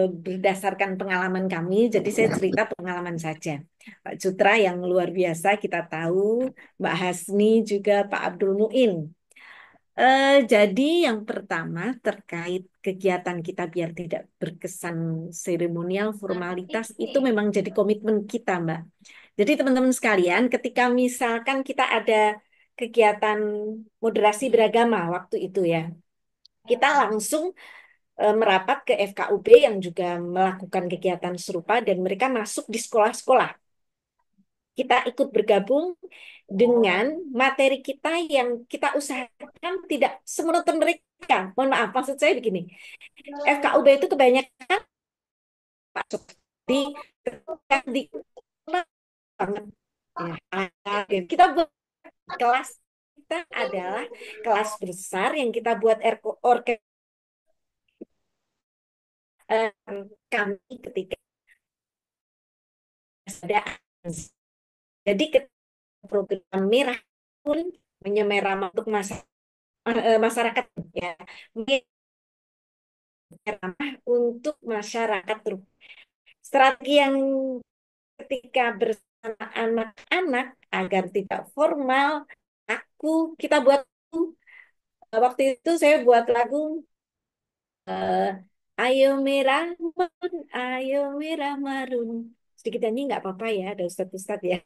berdasarkan pengalaman kami, jadi saya cerita pengalaman saja. Pak Cutra yang luar biasa kita tahu, Mbak Hasni juga Pak Abdul Muin. Jadi yang pertama terkait kegiatan kita biar tidak berkesan seremonial, formalitas, itu memang jadi komitmen kita, Mbak. Jadi teman-teman sekalian, ketika misalkan kita ada kegiatan moderasi beragama waktu itu ya, kita langsung merapat ke FKUB yang juga melakukan kegiatan serupa dan mereka masuk di sekolah-sekolah. Kita ikut bergabung dengan materi kita yang kita usahakan tidak semonoton mereka. Mohon maaf, maksud saya begini. FKUB itu kebanyakan Pak Sukti di banget Ya, kita buat kelas kita adalah kelas besar yang kita buat orke eh, kami ketika ada jadi program merah pun menyemerah untuk masyarakat ya ramah untuk masyarakat. Strategi yang ketika bersama anak-anak agar tidak formal, kita buat waktu itu saya buat lagu eh, Ayo Merah Marun, Ayo Merah Marun. Sedikit nyanyi nggak apa-apa ya, ada ustadz-ustadz ya.